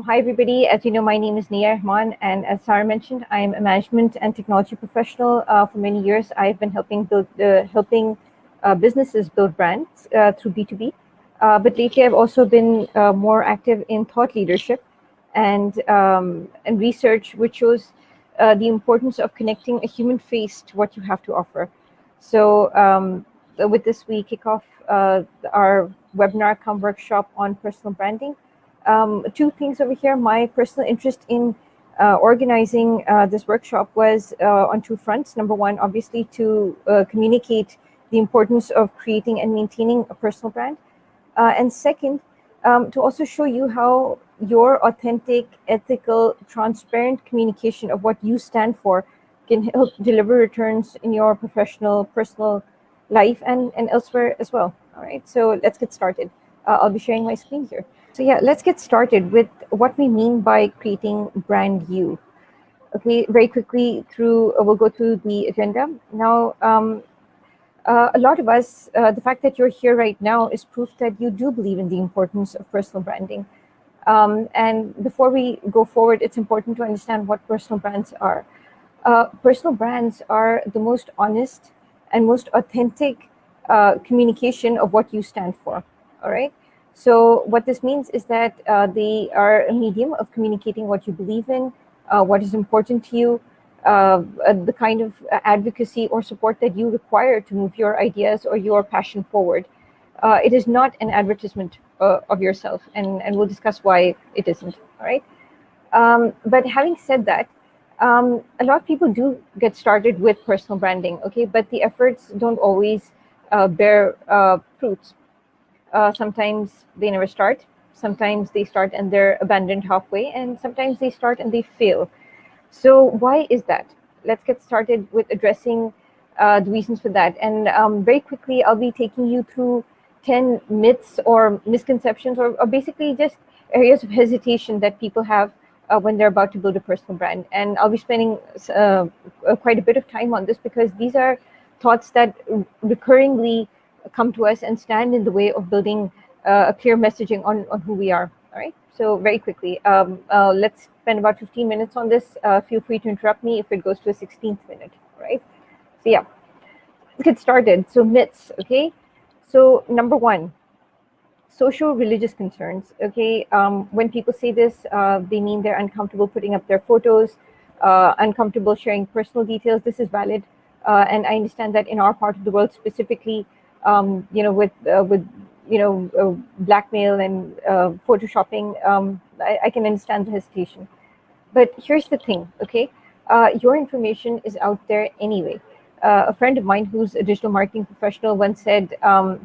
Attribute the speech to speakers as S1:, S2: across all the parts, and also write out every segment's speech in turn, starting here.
S1: Hi, everybody. As you know, my name is Nayyara Rahman, and as Sarah mentioned, I am a management and technology professional. For many years, I've been helping businesses build brands through B2B. But lately, I've also been more active in thought leadership and research, which shows the importance of connecting a human face to what you have to offer. So, with this, we kick off our webinar cum workshop on personal branding. Two things over here. My personal interest in organizing this workshop was on two fronts. Number one, obviously, to communicate the importance of creating and maintaining a personal brand. And second, to also show you how your authentic, ethical, transparent communication of what you stand for can help deliver returns in your professional, personal life and elsewhere as well. All right, so let's get started. I'll be sharing my screen here. So yeah, let's get started with what we mean by creating brand you. Okay, very quickly we'll go through the agenda. Now, a lot of us, the fact that you're here right now is proof that you do believe in the importance of personal branding. And before we go forward, it's important to understand what personal brands are. Personal brands are the most honest and most authentic communication of what you stand for, all right? So what this means is that they are a medium of communicating what you believe in, what is important to you, the kind of advocacy or support that you require to move your ideas or your passion forward. It is not an advertisement of yourself, and we'll discuss why it isn't, all right? But having said that, a lot of people do get started with personal branding, okay? But the efforts don't always bear fruits. Sometimes they never start. Sometimes they start and they're abandoned halfway, and sometimes they start and they fail. So why is that? Let's get started with addressing the reasons for that. And very quickly, I'll be taking you through 10 myths or misconceptions or basically just areas of hesitation that people have when they're about to build a personal brand. And I'll be spending quite a bit of time on this because these are thoughts that recurringly come to us and stand in the way of building a clear messaging on who we are. All right. So very quickly, let's spend about 15 minutes on this. Feel free to interrupt me if it goes to a 16th minute. All right. So yeah, let's get started. So myths. Okay. So number one, social religious concerns. Okay. When people say this, they mean they're uncomfortable putting up their photos, uncomfortable sharing personal details. This is valid. And I understand that in our part of the world specifically, with blackmail and photoshopping, I can understand the hesitation. But here's the thing, okay? Your information is out there anyway. A friend of mine who's a digital marketing professional once said,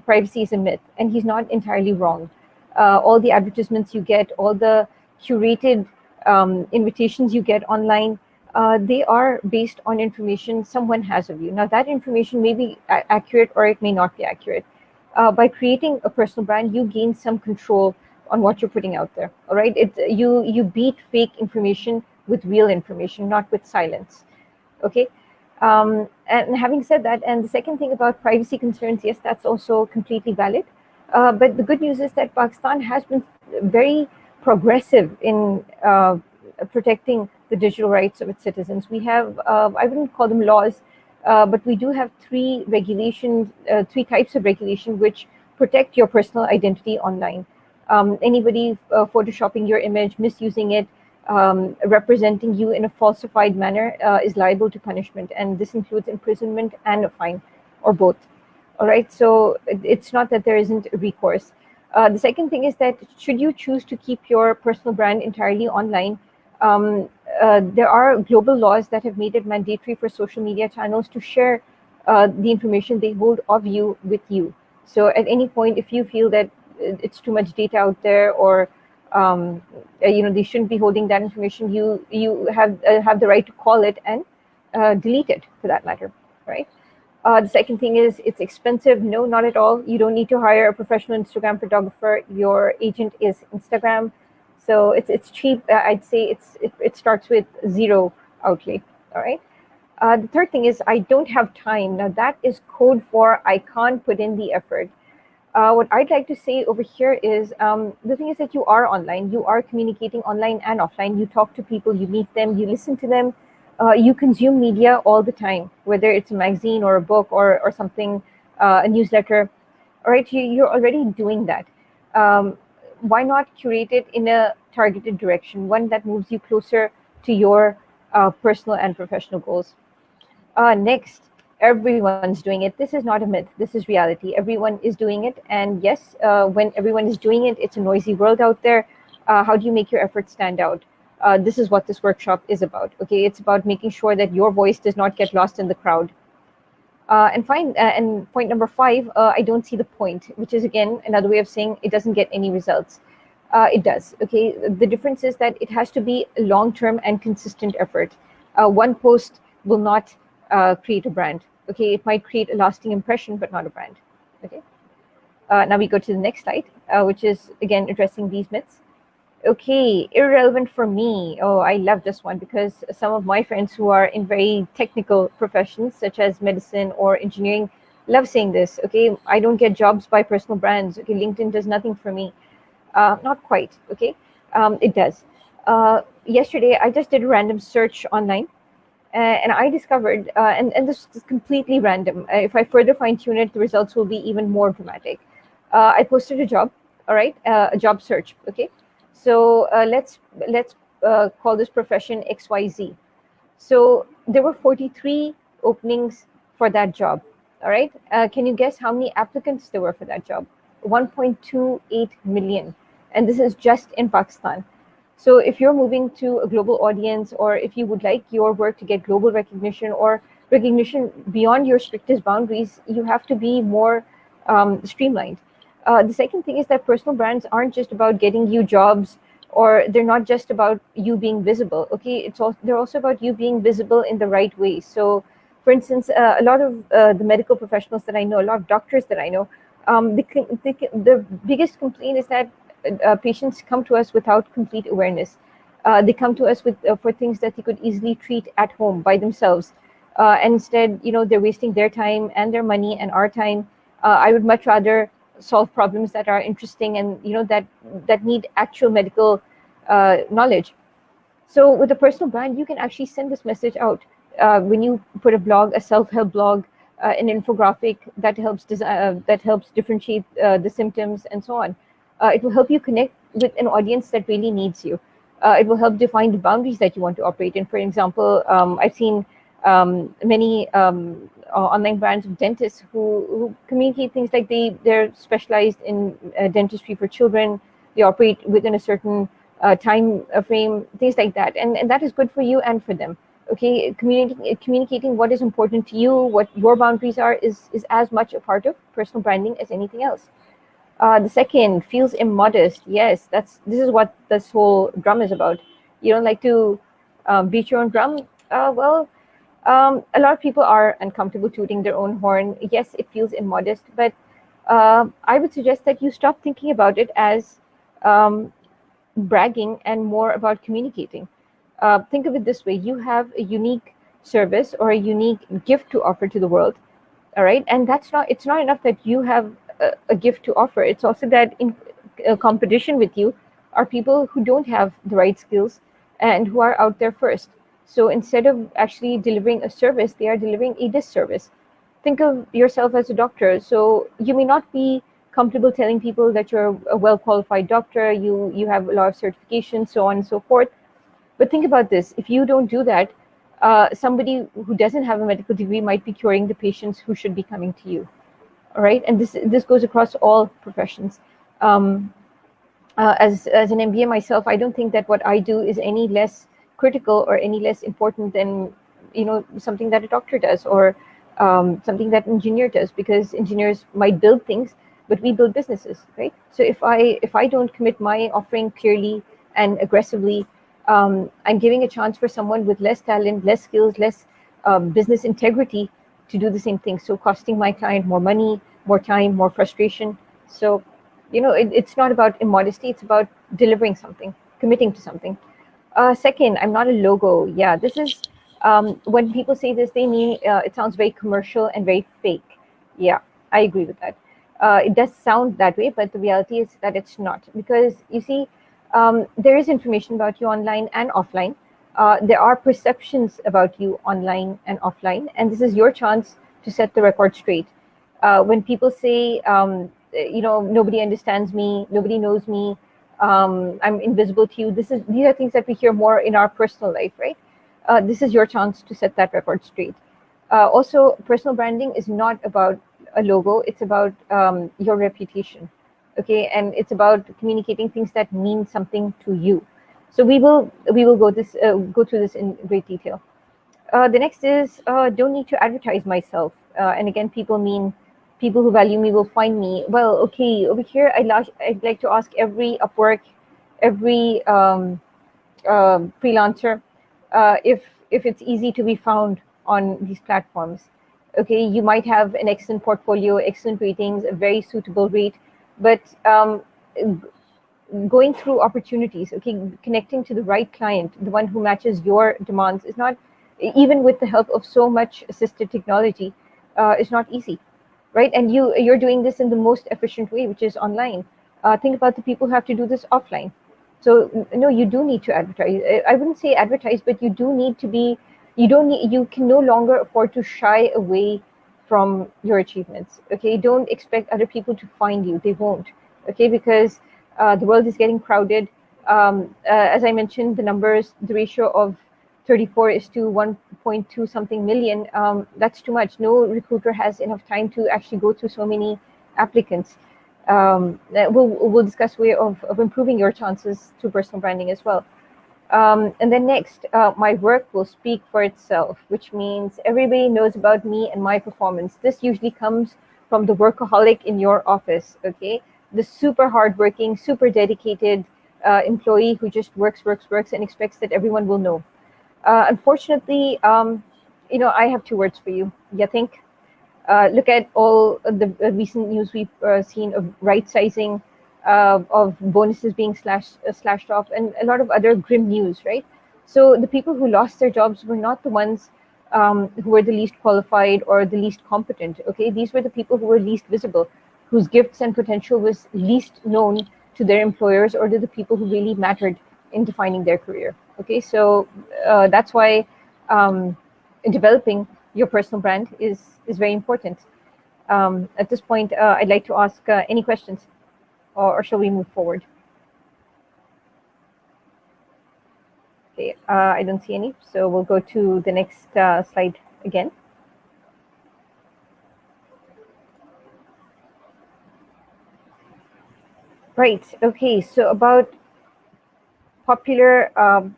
S1: privacy is a myth, and he's not entirely wrong. All the advertisements you get, all the curated invitations you get online, they are based on information someone has of you. Now, that information may be accurate or it may not be accurate. By creating a personal brand, you gain some control on what you're putting out there. All right, you beat fake information with real information, not with silence. Okay, and having said that, and the second thing about privacy concerns, yes, that's also completely valid. But the good news is that Pakistan has been very progressive in protecting the digital rights of its citizens. We have, I wouldn't call them laws, but we do have three types of regulation which protect your personal identity online. Anybody photoshopping your image, misusing it, representing you in a falsified manner is liable to punishment. And this includes imprisonment and a fine, or both. All right, so it's not that there isn't recourse. The second thing is that should you choose to keep your personal brand entirely online, there are global laws that have made it mandatory for social media channels to share the information they hold of you with you. So at any point, if you feel that it's too much data out there, or they shouldn't be holding that information, you have the right to call it and delete it, for that matter, right? The second thing is it's expensive. No, not at all. You don't need to hire a professional Instagram photographer. Your agent is Instagram. So it's cheap. I'd say it starts with zero outlay. All right. The third thing is I don't have time. Now that is code for I can't put in the effort. What I'd like to say over here is the thing is that you are online, you are communicating online and offline. You talk to people, you meet them, you listen to them, you consume media all the time, whether it's a magazine or a book or something, a newsletter. All right, you're already doing that. Why not curate it in a targeted direction, one that moves you closer to your personal and professional goals? Next, everyone's doing it. This is not a myth. This is reality. Everyone is doing it. And yes, when everyone is doing it, it's a noisy world out there. How do you make your efforts stand out? This is what this workshop is about. Okay, it's about making sure that your voice does not get lost in the crowd. And point number 5, I don't see the point, which is again another way of saying it doesn't get any results. It does. Okay, the difference is that it has to be a long-term and consistent effort. One post will not create a brand. Okay, it might create a lasting impression, but not a brand. Okay. Now we go to the next slide, which is again addressing these myths. Okay, irrelevant for me. Oh, I love this one because some of my friends who are in very technical professions, such as medicine or engineering, love saying this. Okay, I don't get jobs by personal brands. Okay, LinkedIn does nothing for me. Not quite. Okay, it does. Yesterday, I just did a random search online, and I discovered, and this is completely random. If I further fine tune it, the results will be even more dramatic. I posted a job. All right, a job search. Okay. So let's call this profession XYZ. So there were 43 openings for that job. All right. Can you guess how many applicants there were for that job? 1.28 million. And this is just in Pakistan. So if you're moving to a global audience, or if you would like your work to get global recognition or recognition beyond your strictest boundaries, you have to be more streamlined. The second thing is that personal brands aren't just about getting you jobs, or they're not just about you being visible. Okay, they're also about you being visible in the right way. So, for instance, a lot of the medical professionals that I know, a lot of doctors that I know, the biggest complaint is that patients come to us without complete awareness. They come to us with for things that they could easily treat at home by themselves, and instead, they're wasting their time and their money and our time. I would much rather solve problems that are interesting and that need actual medical knowledge. So with a personal brand, you can actually send this message out. When you put a blog, a self-help blog, an infographic that helps differentiate the symptoms and so on, it will help you connect with an audience that really needs you. It will help define the boundaries that you want to operate in. For example, I've seen many online brands of dentists who communicate things like they're specialized in dentistry for children. They operate within a certain time frame, things like that, and that is good for you and for them. Okay, communicating what is important to you, what your boundaries are, is as much a part of personal branding as anything else. The second, feels immodest. Yes, this is what this whole drum is about. You don't like to beat your own drum? Well, a lot of people are uncomfortable tooting their own horn. Yes, it feels immodest, but I would suggest that you stop thinking about it as bragging and more about communicating. Think of it this way: you have a unique service or a unique gift to offer to the world. All right, and it's not enough that you have a gift to offer. It's also that in competition with you are people who don't have the right skills and who are out there first. So instead of actually delivering a service, they are delivering a disservice. Think of yourself as a doctor. So you may not be comfortable telling people that you're a well-qualified doctor, you have a lot of certifications, so on and so forth. But think about this: if you don't do that, somebody who doesn't have a medical degree might be curing the patients who should be coming to you. All right, and this goes across all professions. As an MBA myself, I don't think that what I do is any less critical or any less important than something that a doctor does, or something that an engineer does, because engineers might build things, but we build businesses, right? So if I don't commit my offering clearly and aggressively, I'm giving a chance for someone with less talent, less skills, less business integrity to do the same thing. So costing my client more money, more time, more frustration. So it's not about immodesty, it's about delivering something, committing to something. Second, I'm not a logo. Yeah, this is when people say this, they mean it sounds very commercial and very fake. Yeah, I agree with that. It does sound that way, but the reality is that it's not, because you see, there is information about you online and offline. There are perceptions about you online and offline, and this is your chance to set the record straight. When people say, nobody understands me, nobody knows me, I'm invisible to you, these are things that we hear more in our personal life, right? This is your chance to set that record straight. Also, personal branding is not about a logo, it's about your reputation, okay? And it's about communicating things that mean something to you. So we will go through this in great detail. The next is, don't need to advertise myself. And again, people who value me will find me. Well, okay, over here, I'd like to ask every Upwork, every freelancer, if it's easy to be found on these platforms. Okay, you might have an excellent portfolio, excellent ratings, a very suitable rate, but going through opportunities, okay, connecting to the right client, the one who matches your demands, is not, even with the help of so much assisted technology, is not easy, right? And you're doing this in the most efficient way, which is online. Think about the people who have to do this offline. So no, you do need to advertise. I wouldn't say advertise, but you do need to be. You can no longer afford to shy away from your achievements. Okay, don't expect other people to find you. They won't. Okay, because the world is getting crowded. As I mentioned, the numbers, the ratio of 34 is to 1.2 something million. That's too much. No recruiter has enough time to actually go through so many applicants. We'll discuss way of improving your chances through personal branding as well. And then next, my work will speak for itself, which means everybody knows about me and my performance. This usually comes from the workaholic in your office, okay? The super hardworking, super dedicated employee who just works, and expects that everyone will know. Unfortunately, I have two words for you. You think? Look at all the recent news we've seen of right sizing, of bonuses being slashed off, and a lot of other grim news, right? So the people who lost their jobs were not the ones who were the least qualified or the least competent. Okay, these were the people who were least visible, whose gifts and potential was least known to their employers or to the people who really mattered in defining their career. Okay, so that's why developing your personal brand is very important. At this point, I'd like to ask any questions, or shall we move forward? Okay, I don't see any, so we'll go to the next slide again. Right, okay, so about popular,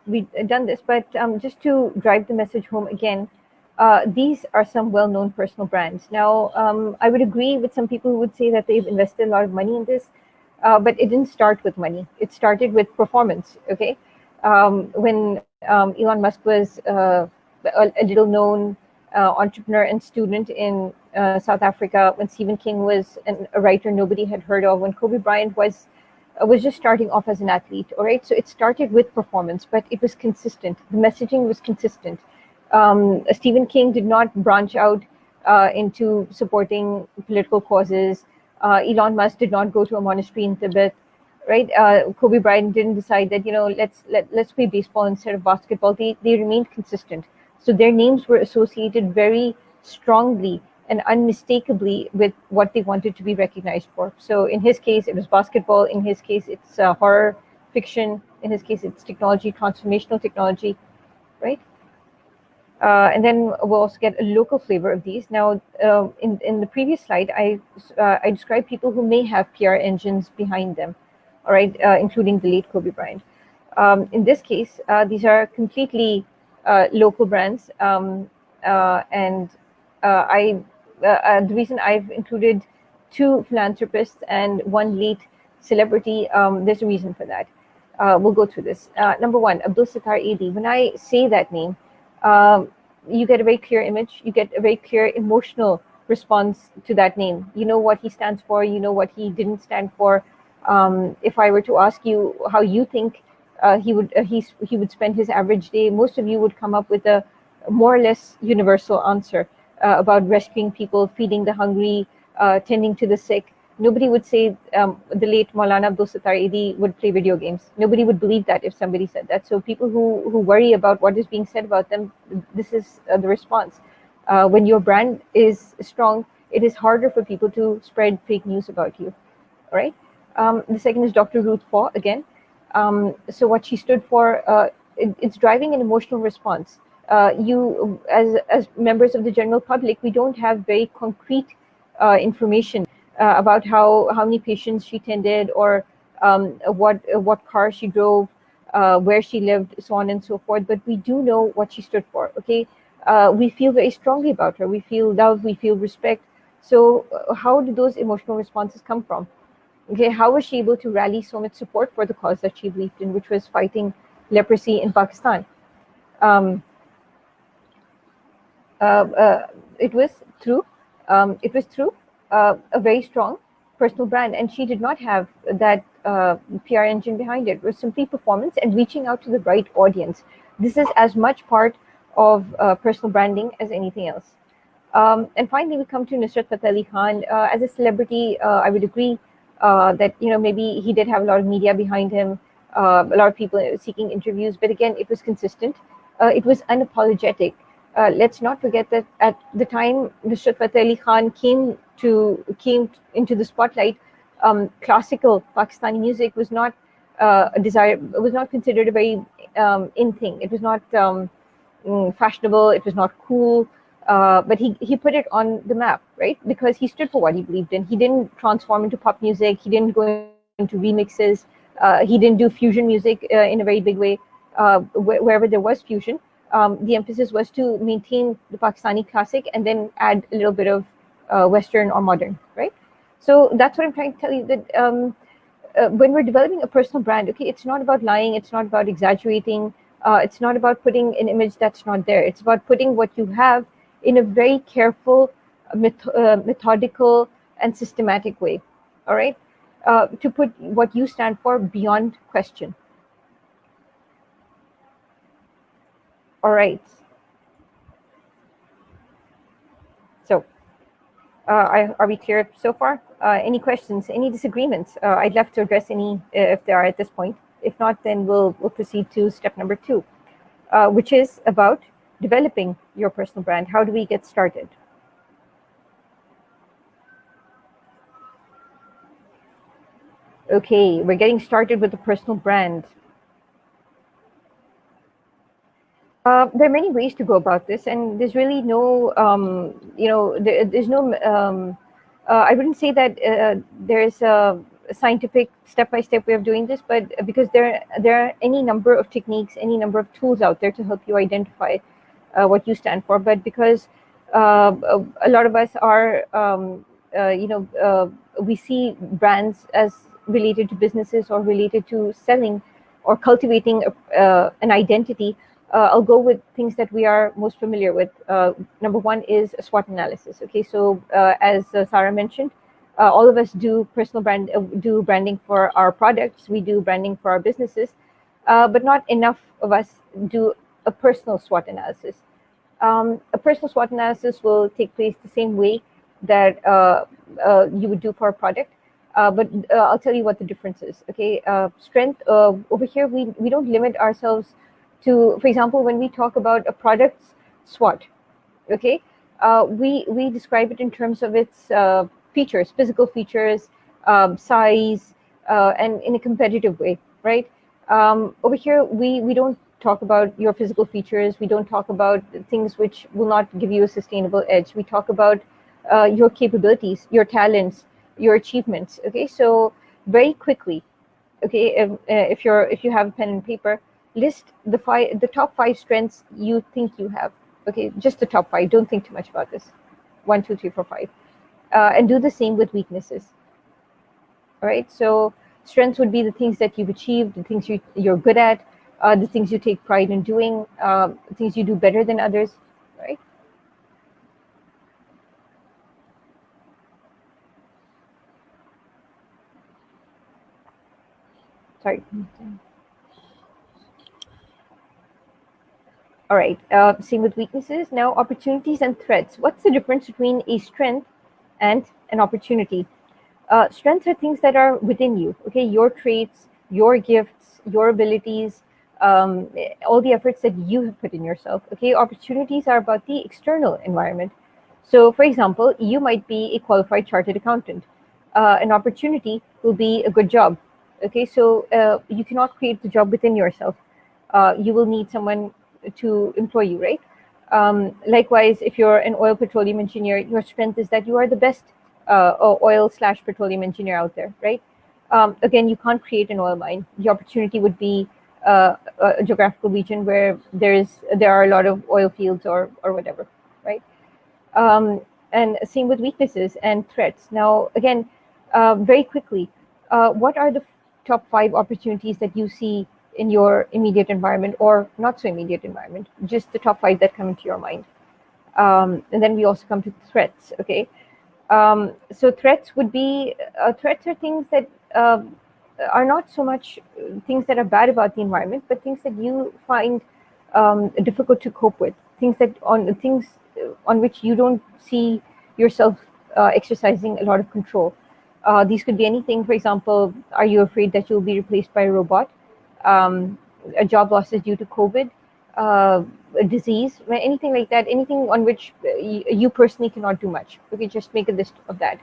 S1: we've done this, but just to drive the message home again, these are some well-known personal brands. Now, I would agree with some people who would say that they've invested a lot of money in this, but it didn't start with money. It started with performance, okay? When Elon Musk was a little known entrepreneur and student in South Africa, when Stephen King was a writer nobody had heard of, when Kobe Bryant was just starting off as an athlete, all right? So it started with performance, but it was consistent. The messaging was consistent. Stephen King did not branch out into supporting political causes. Elon Musk did not go to a monastery in Tibet, right? Kobe Bryant didn't decide that, let's play baseball instead of basketball. They remained consistent. So their names were associated very strongly and unmistakably with what they wanted to be recognized for. So in his case, it was basketball. In his case, it's horror fiction. In his case, it's technology, transformational technology, right? And then we'll also get a local flavor of these. Now, in the previous slide, I described people who may have PR engines behind them, all right, including the late Kobe Bryant. In this case, these are completely local brands, and the reason I've included two philanthropists and one late celebrity, there's a reason for that. We'll go through this. Number one, Abdul Sattar Adi. When I say that name, you get a very clear image. You get a very clear emotional response to that name. You know what he stands for. You know what he didn't stand for. If I were to ask you how you think he would spend his average day, most of you would come up with a more or less universal answer about rescuing people, feeding the hungry, tending to the sick. Nobody would say the late Maulana Abdul Sattar Edi would play video games. Nobody would believe that if somebody said that. So people who worry about what is being said about them, this is the response. When your brand is strong, it is harder for people to spread fake news about you. All right. The second is Dr. Ruth Faw again. So what she stood for, it's driving an emotional response. You, as members of the general public, we don't have very concrete information about how many patients she tended, or what car she drove, where she lived, so on and so forth. But we do know what she stood for. Okay, we feel very strongly about her. We feel love. We feel respect. So how do those emotional responses come from? Okay, how was she able to rally so much support for the cause that she believed in, which was fighting leprosy in Pakistan? Um, it was through a very strong personal brand, and she did not have that PR engine behind it. It was simply performance and reaching out to the right audience. This is as much part of personal branding as anything else. And finally, we come to Nusrat Fateh Ali Khan. As a celebrity, I would agree that maybe he did have a lot of media behind him, a lot of people seeking interviews. But again, it was consistent. It was unapologetic. Let's not forget that at the time Nusrat Fateh Ali Khan came into the spotlight, classical Pakistani music was not a desire. It was not considered a very in thing. It was not fashionable. It was not cool. But he put it on the map, right? Because he stood for what he believed in. He didn't transform into pop music. He didn't go into remixes. He didn't do fusion music in a very big way. Wherever there was fusion, the emphasis was to maintain the Pakistani classic and then add a little bit of Western or modern, right? So that's what I'm trying to tell you, that when we're developing a personal brand, okay, it's not about lying. It's not about exaggerating. It's not about putting an image that's not there. It's about putting what you have in a very careful, methodical, and systematic way. All right, to put what you stand for beyond question. All right. So, are we clear so far? Any questions? Any disagreements? I'd love to address any if there are at this point. If not, then we'll proceed to step number 2, which is about developing your personal brand. How do we get started? Okay, we're getting started with the personal brand. There are many ways to go about this, and there's really no, there's no. I wouldn't say that there's a scientific step-by-step way of doing this, but because there are any number of techniques, any number of tools out there to help you identify what you stand for. But because a lot of us are, we see brands as related to businesses or related to selling or cultivating an identity. I'll go with things that we are most familiar with. Number one is a SWOT analysis. Okay, so as Sarah mentioned, all of us do do branding for our products. We do branding for our businesses, but not enough of us do a personal SWOT analysis. A personal SWOT analysis will take place the same way that you would do for a product. But I'll tell you what the difference is. Okay, strength over here, we don't limit ourselves to, for example, when we talk about a product's SWOT, okay, we describe it in terms of its features, physical features, size, and in a competitive way, right? Over here, we don't talk about your physical features. We don't talk about things which will not give you a sustainable edge. We talk about your capabilities, your talents, your achievements. Okay, so very quickly, okay, if you have a pen and paper, list the top 5 strengths you think you have. Okay, just the top 5. Don't think too much about this. 1, 2, 3, 4, 5, and do the same with weaknesses. All right. So strengths would be the things that you've achieved, the things you're good at, the things you take pride in doing, things you do better than others. Right. Sorry. All right, same with weaknesses. Now, opportunities and threats. What's the difference between a strength and an opportunity? Strengths are things that are within you, okay? Your traits, your gifts, your abilities, all the efforts that you have put in yourself, okay? Opportunities are about the external environment. So, for example, you might be a qualified chartered accountant. An opportunity will be a good job, okay? So, you cannot create the job within yourself. You will need someone to employ you, right? Likewise, if you're an oil petroleum engineer, your strength is that you are the best oil/petroleum engineer out there, right? Again, you can't create an oil mine. The opportunity would be a geographical region where there are a lot of oil fields or whatever, right? And same with weaknesses and threats. Now, again, very quickly, what are the top 5 opportunities that you see in your immediate environment or not so immediate environment? Just the top 5 that come into your mind. And then we also come to threats, okay? So threats would be, threats are things that are not so much things that are bad about the environment, but things that you find difficult to cope with, things on which you don't see yourself exercising a lot of control. These could be anything. For example, are you afraid that you'll be replaced by a robot? A job loss is due to COVID, a disease, anything like that, anything on which you personally cannot do much. Okay, just make a list of that.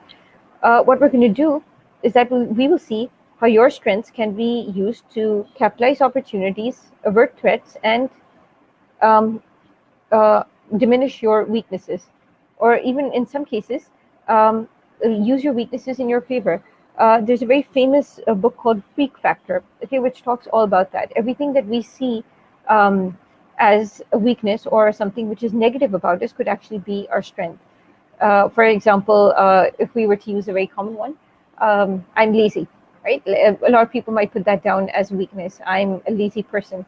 S1: What we're going to do is that we will see how your strengths can be used to capitalize opportunities, avert threats, and um, diminish your weaknesses, or even in some cases, use your weaknesses in your favor. There's a very famous book called Freak Factor, okay, which talks all about that. Everything that we see as a weakness or something which is negative about us could actually be our strength. For example, if we were to use a very common one, I'm lazy, right? A lot of people might put that down as a weakness. I'm a lazy person.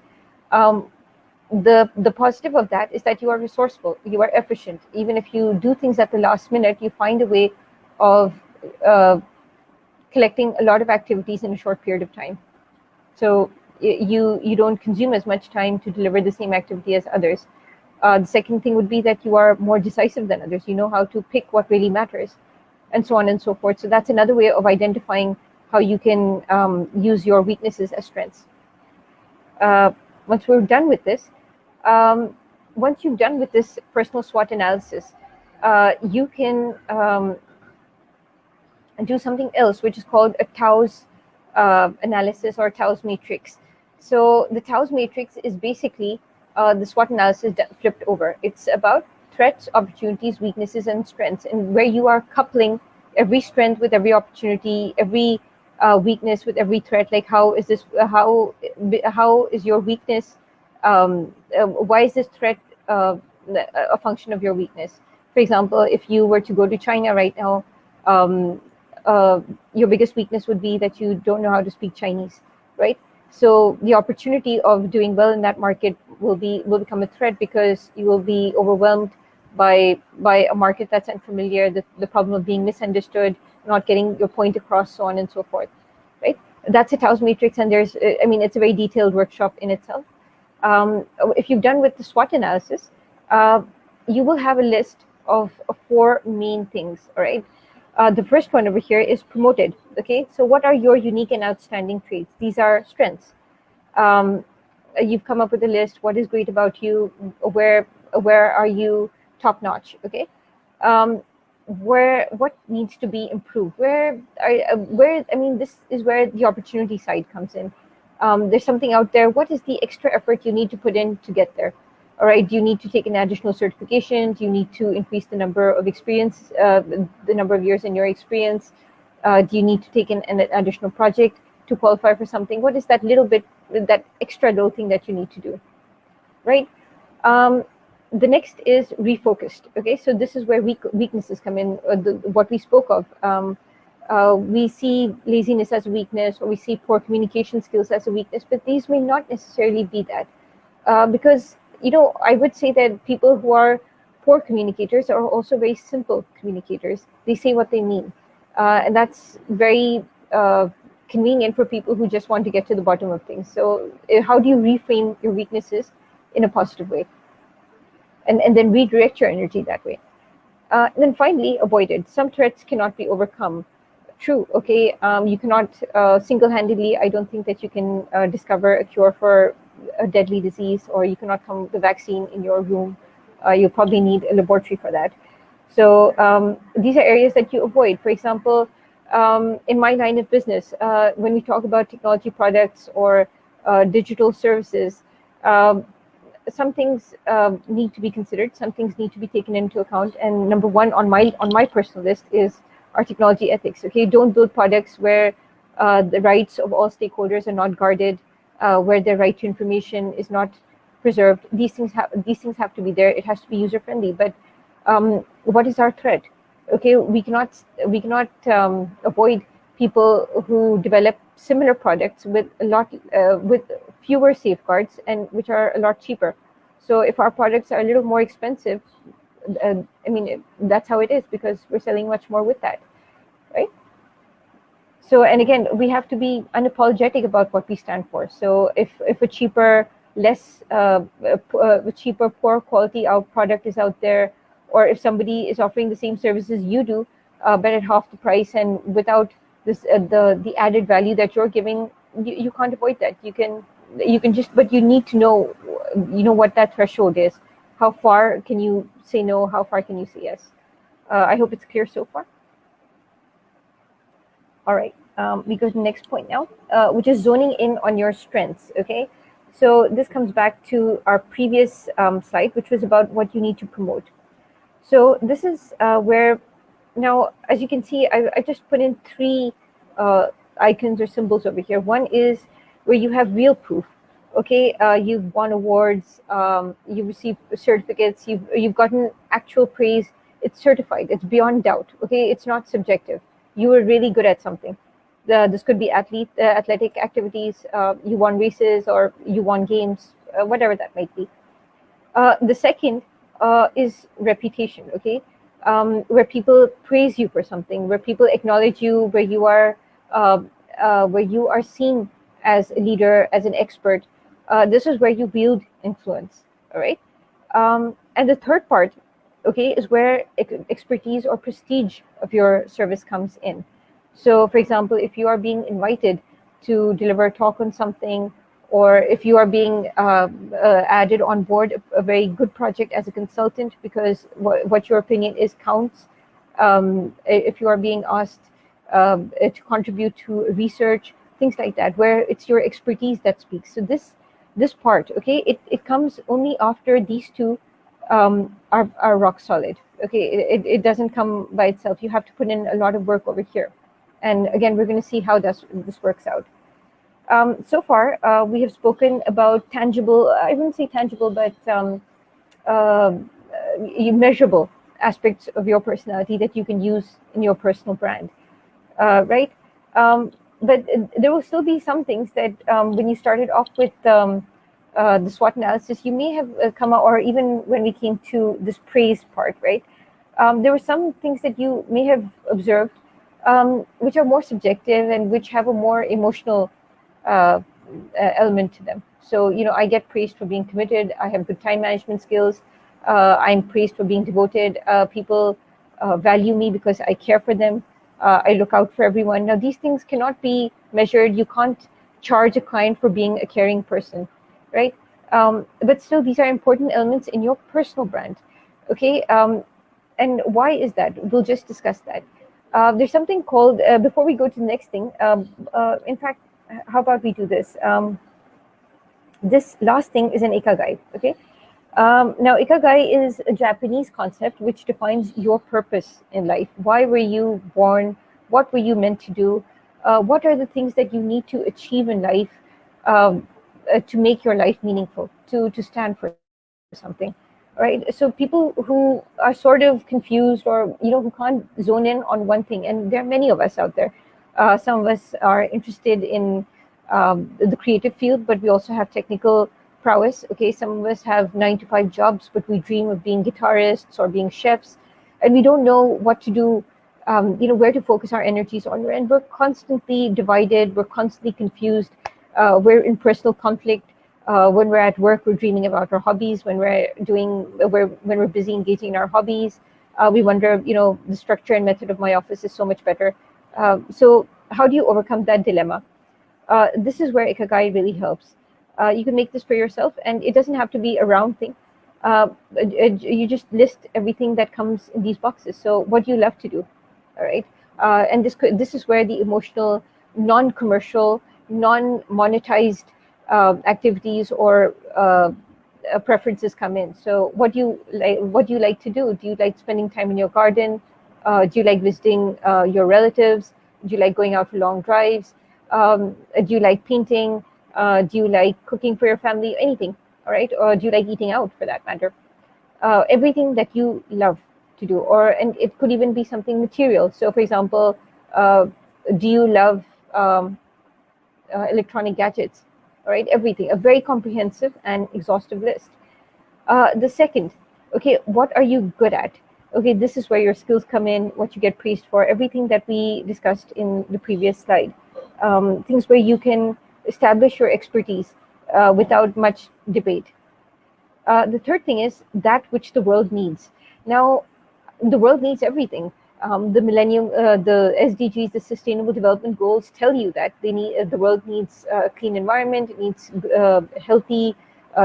S1: The positive of that is that you are resourceful, you are efficient. Even if you do things at the last minute, you find a way of collecting a lot of activities in a short period of time. So you don't consume as much time to deliver the same activity as others. The second thing would be that you are more decisive than others. You know how to pick what really matters, and so on and so forth. So that's another way of identifying how you can use your weaknesses as strengths. Once we're done with this, once you've done with this personal SWOT analysis, you can do something else, which is called a TOWS analysis or TOWS matrix. So the TOWS matrix is basically the SWOT analysis flipped over. It's about threats, opportunities, weaknesses, and strengths, and where you are coupling every strength with every opportunity, every weakness with every threat. Like how is your weakness? Why is this threat a function of your weakness? For example, if you were to go to China right now, your biggest weakness would be that you don't know how to speak Chinese, right? So the opportunity of doing well in that market will become a threat because you will be overwhelmed by a market that's unfamiliar, the problem of being misunderstood, not getting your point across, so on and so forth, right? That's a TOWS matrix, and it's a very detailed workshop in itself. If you've done with the SWOT analysis, you will have a list of 4 main things, all right? The first one over here is promoted, okay? So what are your unique and outstanding traits? These are strengths. You've come up with a list. What is great about you? Where are you top notch, okay? What needs to be improved? This is where the opportunity side comes in. There's something out there. What is the extra effort you need to put in to get there? All right, do you need to take an additional certification? Do you need to increase the number of experience, the number of years in your experience? Do you need to take an additional project to qualify for something? What is that extra little thing that you need to do, right? The next is refocused, okay? So this is where weaknesses come in, what we spoke of. We see laziness as a weakness, or we see poor communication skills as a weakness, but these may not necessarily be that. Because I would say that people who are poor communicators are also very simple communicators. They say what they mean. And that's very convenient for people who just want to get to the bottom of things. So how do you reframe your weaknesses in a positive way? And then redirect your energy that way. And then finally, avoided. Some threats cannot be overcome. true. Okay, you cannot single-handedly. I don't think that you can discover a cure for a deadly disease, or you cannot come with a vaccine in your room. You probably need a laboratory for that. So these are areas that you avoid. For example, in my line of business, when we talk about technology products or digital services, um, some things need to be considered. Some things need to be taken into account. And number one on my personal list is our technology ethics. Okay, don't build products where the rights of all stakeholders are not guarded, where their right to information is not preserved. These things have to be there. It has to be user friendly. But what is our threat? Okay, we cannot avoid people who develop similar products with a lot with fewer safeguards and which are a lot cheaper. So if our products are a little more expensive, I mean that's how it is because we're selling much more with that, right? So, and again, we have to be unapologetic about what we stand for. So if a cheaper, less cheaper, poor quality out product is out there, or if somebody is offering the same services you do, but at half the price and without this the added value that you're giving, you can't avoid that. You can just, but you need to know, what that threshold is. How far can you say no? How far can you say yes? I hope it's clear so far. All right, we go to the next point now, which is zoning in on your strengths. Okay, so this comes back to our previous slide, which was about what you need to promote. So this is where, now, as you can see, I just put in three icons or symbols over here. One is where you have real proof. Okay, you've won awards, you've received certificates, you've gotten actual praise. It's certified. It's beyond doubt. Okay, it's not subjective. You were really good at something. This could be athletic activities. You won races or you won games, whatever that might be. The second is reputation, okay? Where people praise you for something, where people acknowledge you, uh, where you are seen as a leader, as an expert. This is where you wield influence, all right? And the third part, okay, is where expertise or prestige of your service comes in. So, for example, if you are being invited to deliver a talk on something, or if you are being added on board a very good project as a consultant because what your opinion is counts, if you are being asked to contribute to research, things like that, where it's your expertise that speaks. So this part, okay, it comes only after these two are rock solid. Okay, it doesn't come by itself. You have to put in a lot of work over here. And again, we're going to see how this works out. So far, we have spoken about tangible, I wouldn't say tangible, but uh, measurable aspects of your personality that you can use in your personal brand, right? But there will still be some things that when you started off with the SWOT analysis, you may have come out, or even when we came to this praise part, right? There were some things that you may have observed which are more subjective and which have a more emotional uh, element to them. So, I get praised for being committed. I have good time management skills. I'm praised for being devoted. People value me because I care for them. I look out for everyone. Now, these things cannot be measured. You can't charge a client for being a caring person, right? But still, these are important elements in your personal brand. Okay, and why is that? We'll just discuss that. There's something called, before we go to the next thing, in fact, how about we do this? This last thing is an ikigai, okay? Now, ikigai is a Japanese concept which defines your purpose in life. Why were you born? What were you meant to do? What are the things that you need to achieve in life to make your life meaningful, to stand for something, right? So people who are sort of confused or, who can't zone in on one thing, and there are many of us out there. Some of us are interested in the creative field, but we also have technical prowess. Okay, some of us have 9-to-5 jobs, but we dream of being guitarists or being chefs, and we don't know what to do. Where to focus our energies on, and we're constantly divided. We're constantly confused. We're in personal conflict. When we're at work, we're dreaming about our hobbies. When we're busy engaging in our hobbies, we wonder, the structure and method of my office is so much better. So how do you overcome that dilemma? This is where Ikigai really helps. You can make this for yourself, and it doesn't have to be a round thing. You just list everything that comes in these boxes. So what do you love to do? All right. And this is where the emotional, non-commercial, non-monetized activities or preferences come in. So what do you like? What do you like to do? Do you like spending time in your garden? Do you like visiting your relatives? Do you like going out for long drives? Do you like painting? Do you like cooking for your family? Anything, all right? Or do you like eating out, for that matter? Everything that you love to do, and it could even be something material. So, for example, do you love electronic gadgets? All right, everything. A very comprehensive and exhaustive list. The second, okay, what are you good at? Okay, this is where your skills come in, what you get praised for, everything that we discussed in the previous slide. Things where you can establish your expertise without much debate. The third thing is that which the world needs. Now, the world needs everything. The SDGs, the Sustainable Development Goals, tell you that the world needs a clean environment. It needs healthy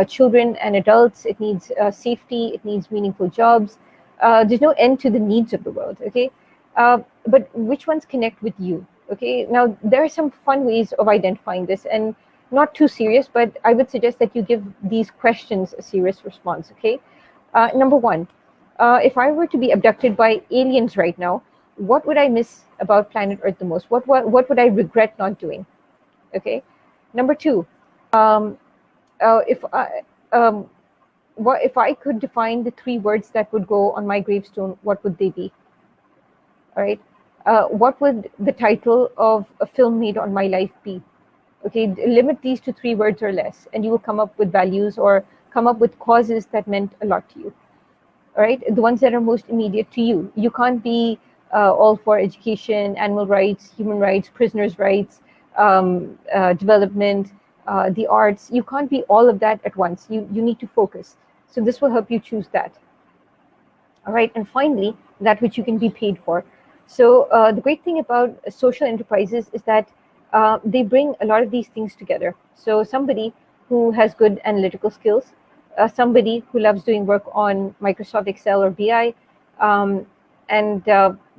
S1: children and adults. It needs safety. It needs meaningful jobs. There's no end to the needs of the world. Okay, but which ones connect with you? Okay, now there are some fun ways of identifying this, and not too serious, but I would suggest that you give these questions a serious response. Okay, number one. If I were to be abducted by aliens right now, what would I miss about planet Earth the most? What would I regret not doing? Okay. Number two, um, if I what if I could define the three words that would go on my gravestone? What would they be? All right. What would the title of a film made on my life be? Okay. Limit these to three words or less, and you will come up with values or come up with causes that meant a lot to you. All right, the ones that are most immediate to you. You can't be all for education, animal rights, human rights, prisoners' rights, development, the arts. You can't be all of that at once. You need to focus. So this will help you choose that. All right, and finally, that which you can be paid for. So the great thing about social enterprises is that they bring a lot of these things together. So somebody who has good analytical skills, somebody who loves doing work on Microsoft Excel or BI, and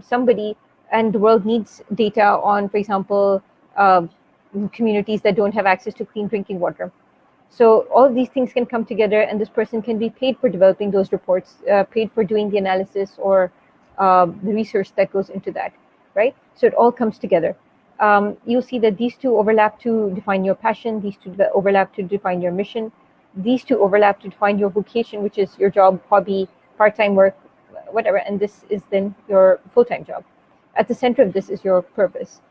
S1: somebody, and the world needs data on, for example, communities that don't have access to clean drinking water. So all of these things can come together, and this person can be paid for developing those reports, paid for doing the analysis or the research that goes into that, right? So it all comes together. You'll see that these two overlap to define your passion, these two overlap to define your mission, these two overlap to define your vocation, which is your job, hobby, part-time work, whatever, and this is then your full-time job. At the center of this is your purpose.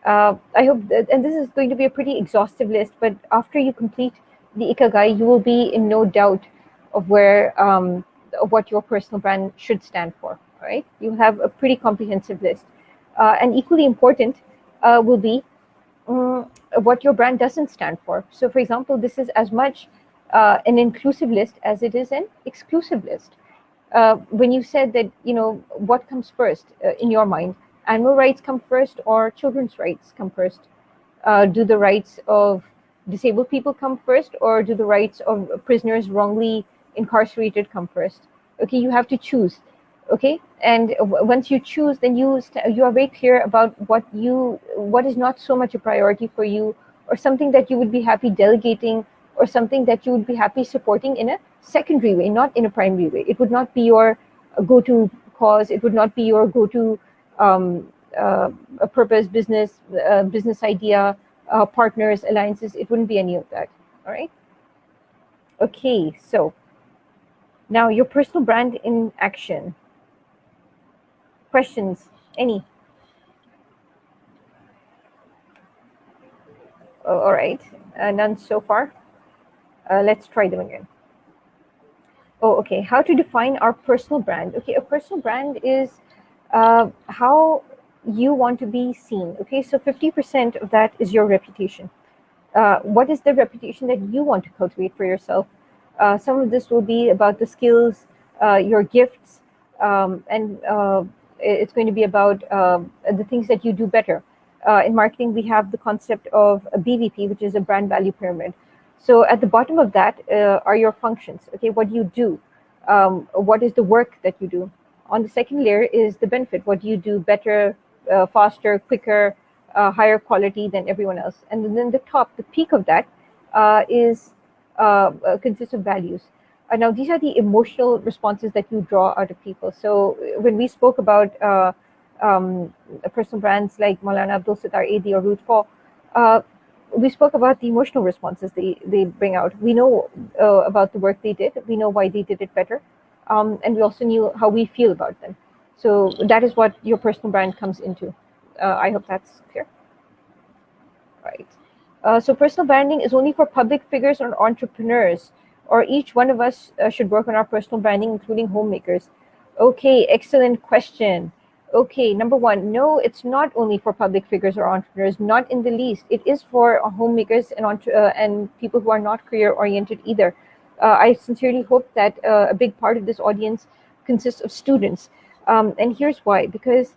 S1: I hope that, and this is going to be a pretty exhaustive list, but after you complete the Ikigai, you will be in no doubt of of what your personal brand should stand for. All right, you have a pretty comprehensive list, and equally important will be what your brand doesn't stand for. So, for example, this is as much an inclusive list as it is an exclusive list. When you said that, what comes first in your mind, animal rights come first or children's rights come first? Do the rights of disabled people come first, or do the rights of prisoners wrongly incarcerated come first? Okay, you have to choose. Okay, and once you choose, then you are very clear about what is not so much a priority for you, or something that you would be happy delegating, or something that you would be happy supporting in a secondary way, not in a primary way. It would not be your go-to cause. It would not be your go-to a purpose, business idea, partners, alliances. It wouldn't be any of that. All right. Okay, so now your personal brand in action. Questions? Any? Oh, all right. None so far. Let's try them again. Oh, okay. How to define our personal brand? Okay, a personal brand is how you want to be seen. Okay, so 50% of that is your reputation. What is the reputation that you want to cultivate for yourself? Some of this will be about the skills, your gifts, and It's going to be about the things that you do better. In marketing, we have the concept of a BVP, which is a brand value pyramid. So at the bottom of that are your functions. Okay, what do you do? What is the work that you do? On the second layer is the benefit. What do you do better, faster, quicker, higher quality than everyone else? And then the top, the peak of that is consists of values. Now, these are the emotional responses that you draw out of people. So when we spoke about personal brands like Maulana Abdul Sattar AD or Root 4, we spoke about the emotional responses they bring out. We know about the work they did. We know why they did it better. And we also knew how we feel about them. So that is what your personal brand comes into. I hope that's clear. Right. So personal branding is only for public figures or entrepreneurs, or each one of us should work on our personal branding, including homemakers. Okay, excellent question. Okay, number one, no, it's not only for public figures or entrepreneurs, not in the least. It is for homemakers and people who are not career-oriented either. I sincerely hope that a big part of this audience consists of students. And here's why, because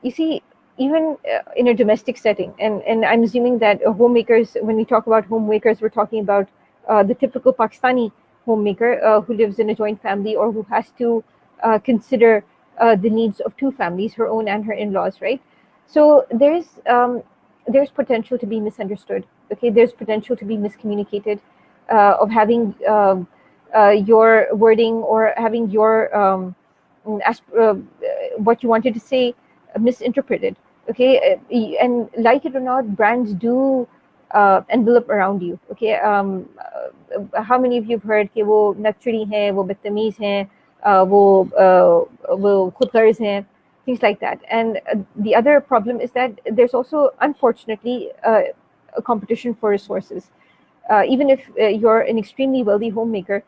S1: you see, even in a domestic setting, and I'm assuming that homemakers, when we talk about homemakers, we're talking about the typical Pakistani homemaker who lives in a joint family or who has to consider the needs of two families, her own and her in-laws, right? So there's potential to be misunderstood. Okay, there's potential to be miscommunicated, of having your wording or having your what you wanted to say misinterpreted. Okay, and like it or not, brands do envelope around you. Okay, how many of you have heard कि वो नकचड़ी हैं, वो बदतमीज हैं, वो खुदगर्ज हैं, things like that. And the other problem is that there's also, unfortunately, a competition for resources. Even if you're an extremely wealthy homemaker,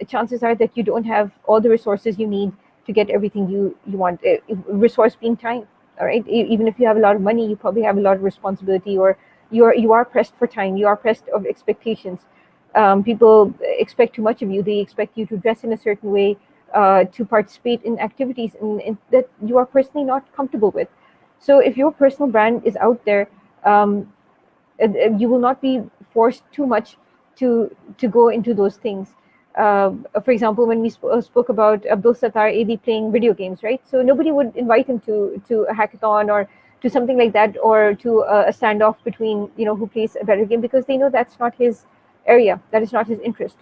S1: chances are that you don't have all the resources you need to get everything you want. Resource being time. All right. Even if you have a lot of money, you probably have a lot of responsibility, or you are pressed for time. You are pressed of expectations. People expect too much of you. They expect you to dress in a certain way, to participate in activities that you are personally not comfortable with. So if your personal brand is out there, you will not be forced too much to go into those things. For example, when we spoke about Abdul Sattar AD playing video games, right? So nobody would invite him to a hackathon or to something like that, or to a standoff between who plays a better game, because they know that's not his area, that is not his interest.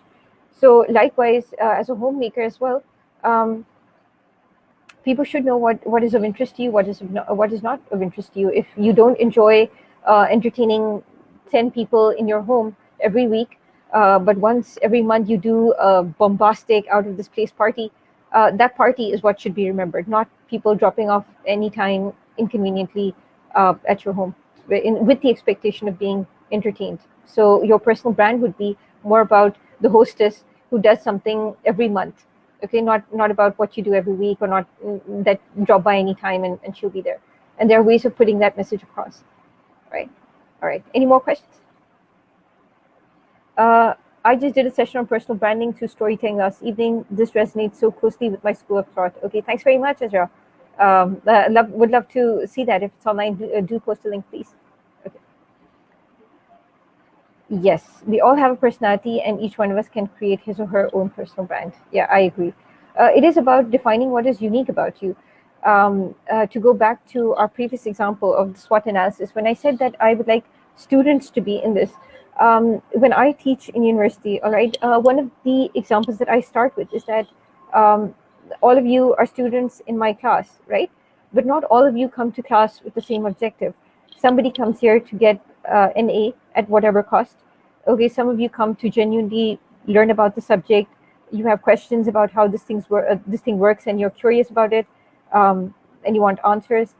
S1: So likewise, as a homemaker as well, people should know what is of interest to you, what is not of interest to you. If you don't enjoy entertaining 10 people in your home every week, but once every month you do a bombastic out of this place party, that party is what should be remembered, not people dropping off anytime inconveniently at your home with the expectation of being entertained. So your personal brand would be more about the hostess who does something every month. Okay, not about what you do every week, or not that drop by any time and she'll be there. And there are ways of putting that message across. Right. All right. Any more questions? I just did a session on personal branding through storytelling last evening. This resonates so closely with my school of thought. Okay, thanks very much, Azra. Would love to see that. If it's online, do post a link, please. Okay. Yes, we all have a personality, and each one of us can create his or her own personal brand. Yeah, I agree. It is about defining what is unique about you. To go back to our previous example of the SWOT analysis, when I said that I would like students to be in this, when I teach in university, all right, one of the examples that I start with is that all of you are students in my class, right? But not all of you come to class with the same objective. Somebody comes here to get an A at whatever cost. Okay, some of you come to genuinely learn about the subject. You have questions about how this thing works, and you're curious about it, and you want answers.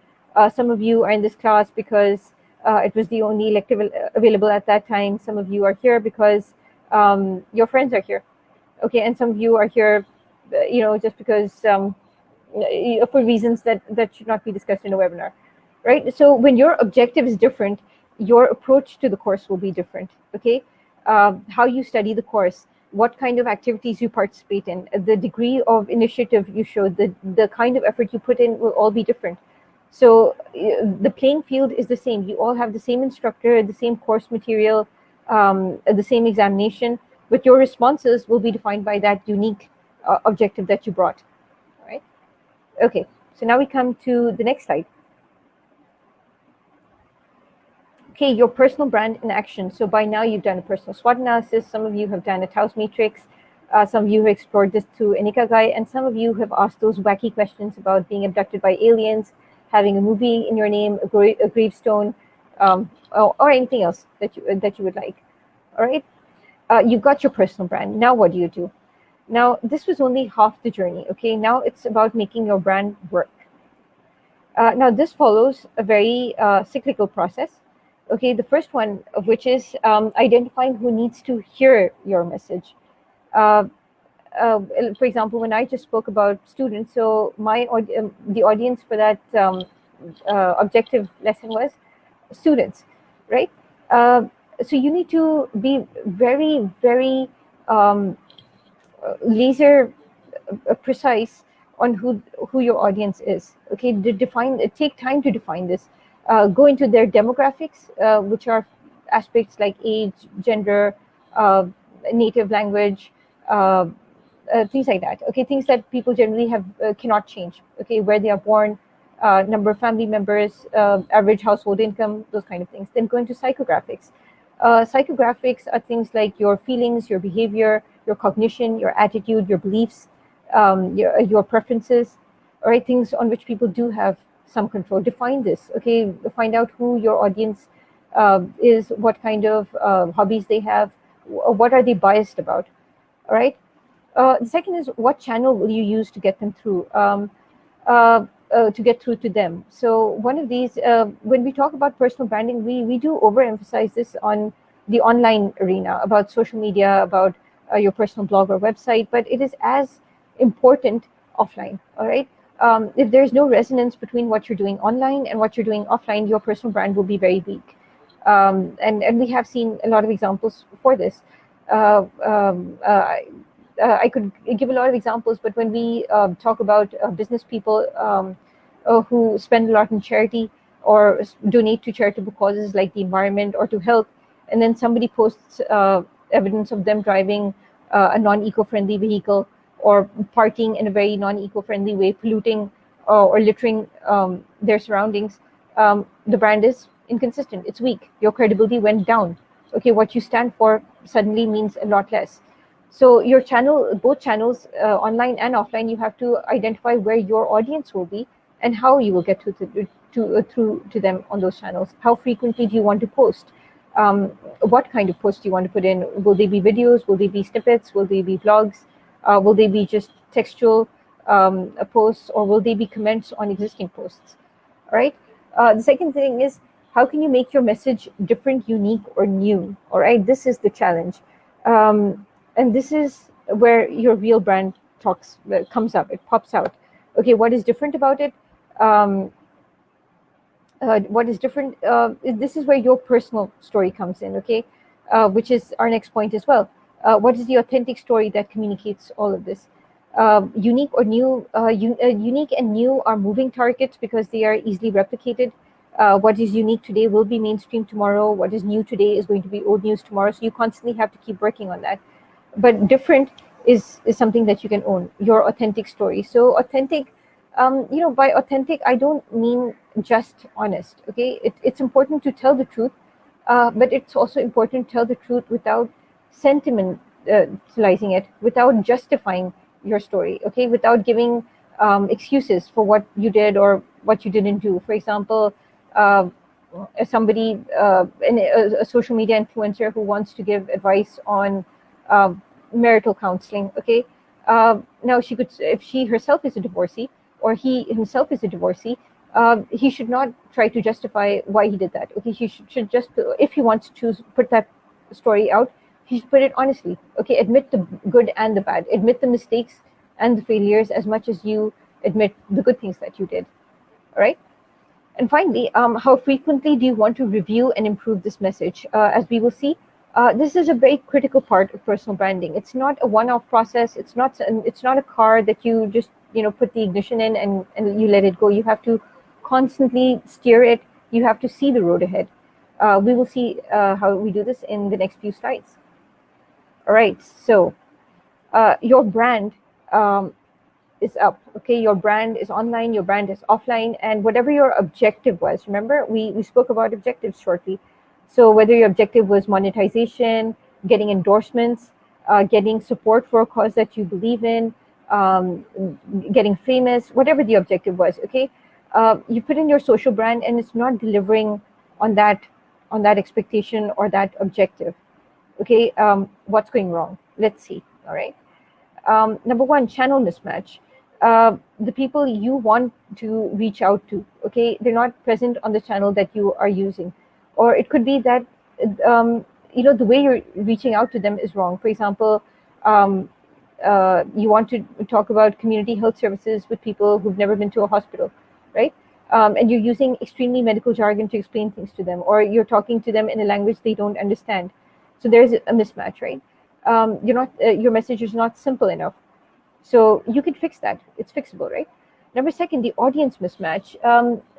S1: Some of you are in this class because it was the only elective available at that time. Some of you are here because your friends are here. Okay, and some of you are here, just because for reasons that should not be discussed in a webinar, right? So when your objective is different, your approach to the course will be different. Okay, how you study the course, what kind of activities you participate in, the degree of initiative you show, the kind of effort you put in will all be different. So the playing field is the same. You all have the same instructor, the same course material, the same examination, but your responses will be defined by that unique objective that you brought. All right. Okay. So now we come to the next slide. Okay, your personal brand in action. So by now you've done a personal SWOT analysis. Some of you have done a Taos matrix. Some of you have explored this through an Ikigai, and some of you have asked those wacky questions about being abducted by aliens, having a movie in your name, a gravestone, or anything else that you would like. All right, you've got your personal brand. Now what do you do? Now this was only half the journey. Okay, now it's about making your brand work. Now this follows a very cyclical process. Okay, the first one of which is identifying who needs to hear your message. For example, when I just spoke about students, so the audience for that objective lesson was students, right? So you need to be very, very laser precise on who your audience is. Okay, take time to define this. Go into their demographics, which are aspects like age, gender, native language, things like that. Okay, things that people generally have cannot change. Okay, where they are born, number of family members, average household income, those kind of things. Then go into psychographics. Psychographics are things like your feelings, your behavior, your cognition, your attitude, your beliefs, your preferences, all right, things on which people do have some control. Define this, okay? Find out who your audience is, what kind of hobbies they have, what are they biased about, all right? The second is, what channel will you use to get them through, to get through to them? So one of these, when we talk about personal branding, we do overemphasize this on the online arena, about social media, about your personal blog or website, but it is as important offline, all right? If there's no resonance between what you're doing online and what you're doing offline, your personal brand will be very weak. And we have seen a lot of examples for this. I could give a lot of examples, but when we talk about business people who spend a lot in charity or donate to charitable causes like the environment or to health, and then somebody posts evidence of them driving a non-eco-friendly vehicle or partying in a very non-eco-friendly way, polluting or littering their surroundings, the brand is inconsistent. It's weak. Your credibility went down. Okay, what you stand for suddenly means a lot less. So your channel, both channels, online and offline, you have to identify where your audience will be and how you will get through to them on those channels. How frequently do you want to post? What kind of posts do you want to put in? Will they be videos? Will they be snippets? Will they be vlogs? Will they be just textual posts, or will they be comments on existing posts? All right. The second thing is, how can you make your message different, unique, or new? All right. This is the challenge. And this is where your real brand comes up. It pops out. Okay, what is different about it? What is different? This is where your personal story comes in. Okay, which is our next point as well. What is the authentic story that communicates all of this? Unique or new? Unique and new are moving targets because they are easily replicated. What is unique today will be mainstream tomorrow. What is new today is going to be old news tomorrow. So you constantly have to keep working on that. But different is something that you can own, your authentic story. So authentic, by authentic, I don't mean just honest, okay? It's important to tell the truth, but it's also important to tell the truth without sentimentalizing it, without justifying your story, okay? Without giving excuses for what you did or what you didn't do. For example, somebody, a social media influencer who wants to give advice on marital counseling, okay? Now she could, if she herself is a divorcee or he himself is a divorcee, he should not try to justify why he did that. Okay, he should just, if he wants to put that story out, he should put it honestly. Okay, admit the good and the bad, admit the mistakes and the failures as much as you admit the good things that you did. All right. And finally, how frequently do you want to review and improve this message? As we will see, This is a very critical part of personal branding. It's not a one-off process. It's not a car that you just put the ignition in and you let it go. You have to constantly steer it. You have to see the road ahead. We will see how we do this in the next few slides. All right. So your brand is up. Okay, your brand is online, your brand is offline, and whatever your objective was. Remember, we spoke about objectives shortly. So whether your objective was monetization, getting endorsements, getting support for a cause that you believe in, um, getting famous, whatever the objective was. Okay, you put in your social brand, and it's not delivering on that expectation or that objective. Okay, what's going wrong? Let's see. All right. Number one, channel mismatch. The people you want to reach out to, okay, they're not present on the channel that you are using. Or it could be that, the way you're reaching out to them is wrong. For example, um, you want to talk about community health services with people who've never been to a hospital, right? And you're using extremely medical jargon to explain things to them, or you're talking to them in a language they don't understand. So there's a mismatch, right? Your message is not simple enough. So you can fix that. It's fixable, right? Number second, the audience mismatch.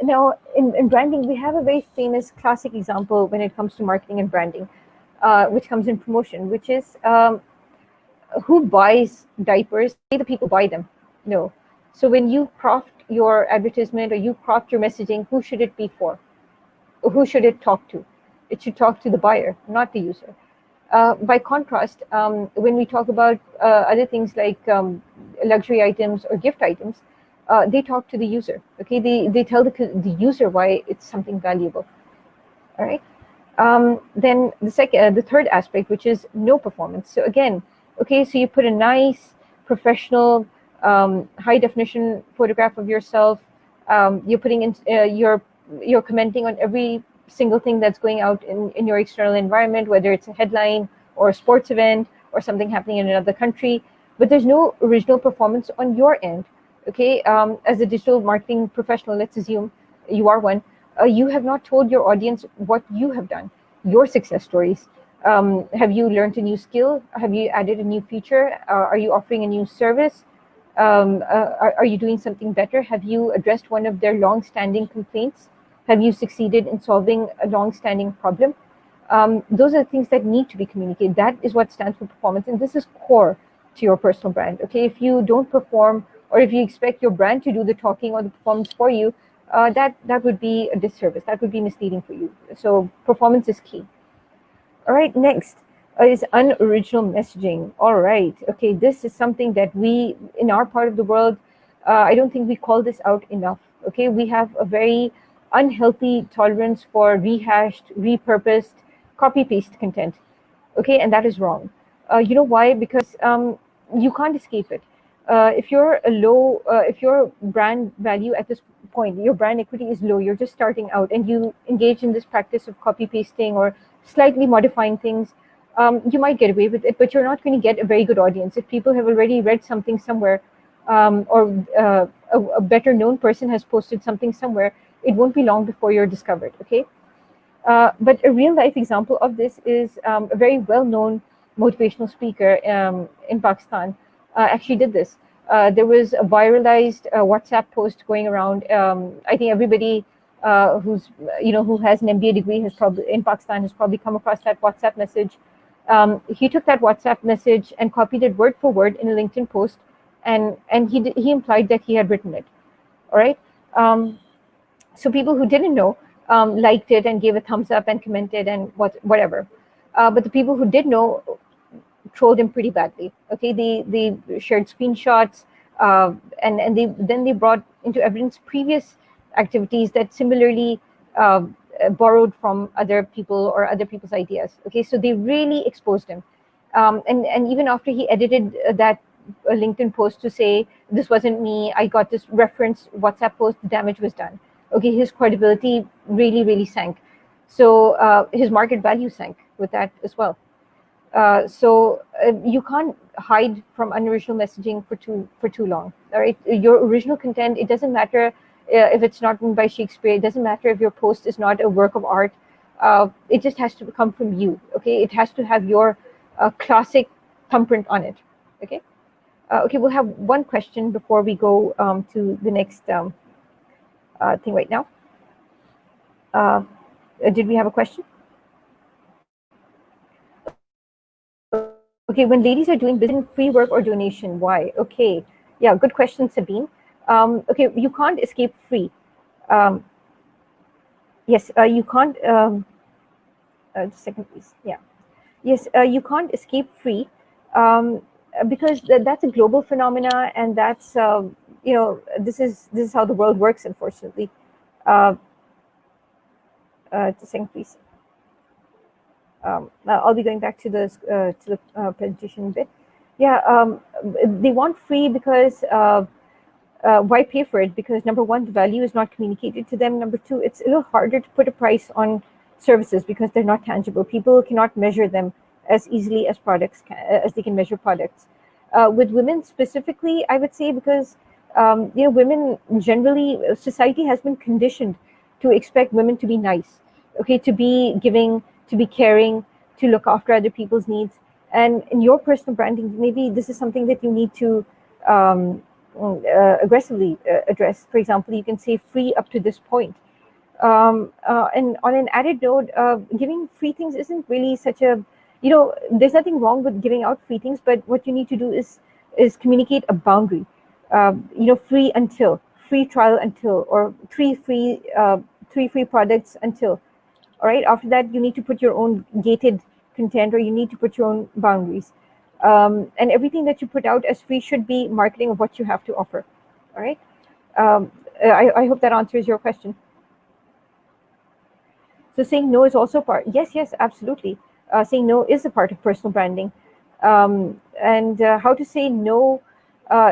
S1: Now, in branding, we have a very famous classic example when it comes to marketing and branding, which comes in promotion, which is who buys diapers? Say the people buy them. No. So when you craft your advertisement or you craft your messaging, who should it be for? Who should it talk to? It should talk to the buyer, not the user. By contrast, when we talk about other things like luxury items or gift items, they talk to the user. Okay, they tell the user why it's something valuable. All right. Then the third aspect, which is no performance. So again, okay, so you put a nice, professional, high definition photograph of yourself. You're putting in you're commenting on every single thing that's going out in your external environment, whether it's a headline or a sports event or something happening in another country, but there's no original performance on your end. Okay, as a digital marketing professional, let's assume you are one, you have not told your audience what you have done, your success stories. Have you learned a new skill? Have you added a new feature? Are you offering a new service? Are you doing something better? Have you addressed one of their long-standing complaints? Have you succeeded in solving a long-standing problem? Those are the things that need to be communicated. That is what stands for performance, and this is core to your personal brand. Okay, if you don't perform, or if you expect your brand to do the talking or the performance for you, that would be a disservice. That would be misleading for you. So performance is key. All right, next is unoriginal messaging. All right, okay, this is something that we, in our part of the world, I don't think we call this out enough. Okay, we have a very unhealthy tolerance for rehashed, repurposed, copy-paste content. Okay, and that is wrong. You know why? Because you can't escape it. If your brand value at this point, your brand equity is low, you're just starting out, and you engage in this practice of copy pasting or slightly modifying things, you might get away with it, but you're not going to get a very good audience. If people have already read something somewhere, or a better known person has posted something somewhere, it won't be long before you're discovered. Okay. But a real life example of this is a very well-known motivational speaker in Pakistan actually did this. There was a viralized WhatsApp post going around. I think everybody who has an MBA degree in Pakistan has probably come across that WhatsApp message. He took that WhatsApp message and copied it word for word in a LinkedIn post, and he implied that he had written it. All right. So people who didn't know liked it and gave a thumbs up and commented and whatever. But the people who did know trolled him pretty badly. Okay, they shared screenshots and they brought into evidence previous activities that similarly borrowed from other people or other people's ideas. Okay, so they really exposed him. And even after he edited that LinkedIn post to say this wasn't me, I got this reference WhatsApp post, the damage was done. Okay, his credibility really sank. So his market value sank with that as well. So you can't hide from unoriginal messaging for too long. All right, your original content, it doesn't matter if it's not written by Shakespeare. It doesn't matter if your post is not a work of art. It just has to come from you. Okay, it has to have your classic thumbprint on it. Okay. Okay, we'll have one question before we go to the next thing right now. Uh, did we have a question? Okay, when ladies are doing business, free work or donation, why? Okay, yeah, good question, Sabine. Okay, you can't escape free. Um, yes, you can't. Just a second, please. Yeah. Yes, you can't escape free um, because that's a global phenomena, and that's this is how the world works. Unfortunately, uh, just a second, please. I'll be going back to the presentation bit. Yeah, they want free because why pay for it? Because number one, the value is not communicated to them. Number two, it's a little harder to put a price on services because they're not tangible. People cannot measure them as easily as as they can measure products. With women specifically, I would say because women generally, society has been conditioned to expect women to be nice, okay, to be giving, to be caring, to look after other people's needs. And in your personal branding, maybe this is something that you need to aggressively address. For example, you can say free up to this point. And on an added note, giving free things isn't really such a, there's nothing wrong with giving out free things, but what you need to do is communicate a boundary. Free until, free trial until, or three free products until. All right. After that, you need to put your own gated content, or you need to put your own boundaries. And everything that you put out as free should be marketing of what you have to offer. All right. I hope that answers your question. So saying no is also part. Yes, yes, absolutely. Saying no is a part of personal branding. And how to say no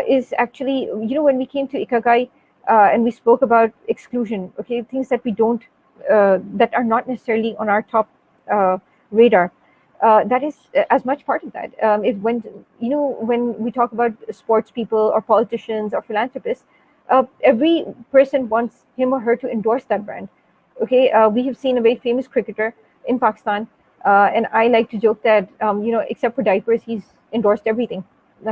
S1: is actually, when we came to Ikagai and we spoke about exclusion, okay, things that we don't, that are not necessarily on our top radar. That is as much part of that. If when we talk about sports people or politicians or philanthropists, every person wants him or her to endorse that brand. Okay, we have seen a very famous cricketer in Pakistan, and I like to joke that except for diapers, he's endorsed everything,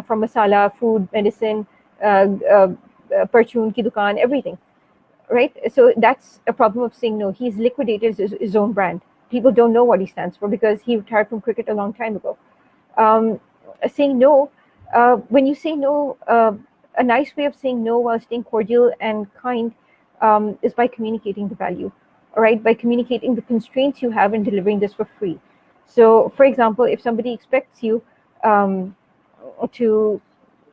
S1: from masala, food, medicine, perchun ki dukaan, everything. Right? So that's a problem of saying no. He's liquidated his own brand. People don't know what he stands for because he retired from cricket a long time ago. Saying no, when you say no, a nice way of saying no while staying cordial and kind is by communicating the value. All right, by communicating the constraints you have in delivering this for free. So, for example, if somebody expects you to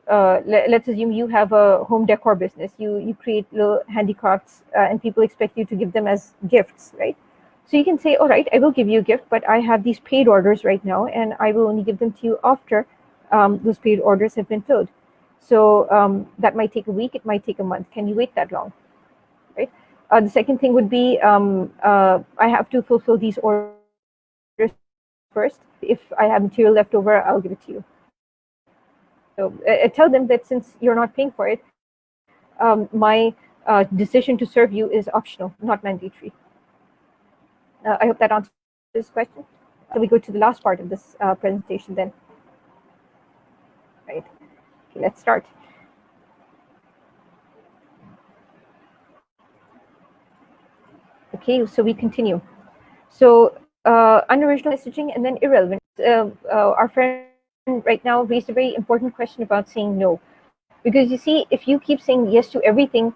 S1: let's assume you have a home decor business. You create little handicrafts, and people expect you to give them as gifts, right? So you can say, all right, I will give you a gift, but I have these paid orders right now, and I will only give them to you after those paid orders have been filled. So that might take a week, it might take a month. Can you wait that long, right? The second thing would be I have to fulfill these orders first. If I have material left over, I'll give it to you. So tell them that since you're not paying for it, my decision to serve you is optional, not mandatory. I hope that answers this question. So we go to the last part of this presentation then. Right. Okay, let's start. Okay, so we continue. So unoriginal messaging and then irrelevant. Our friend right now raised a very important question about saying no. Because you see, if you keep saying yes to everything,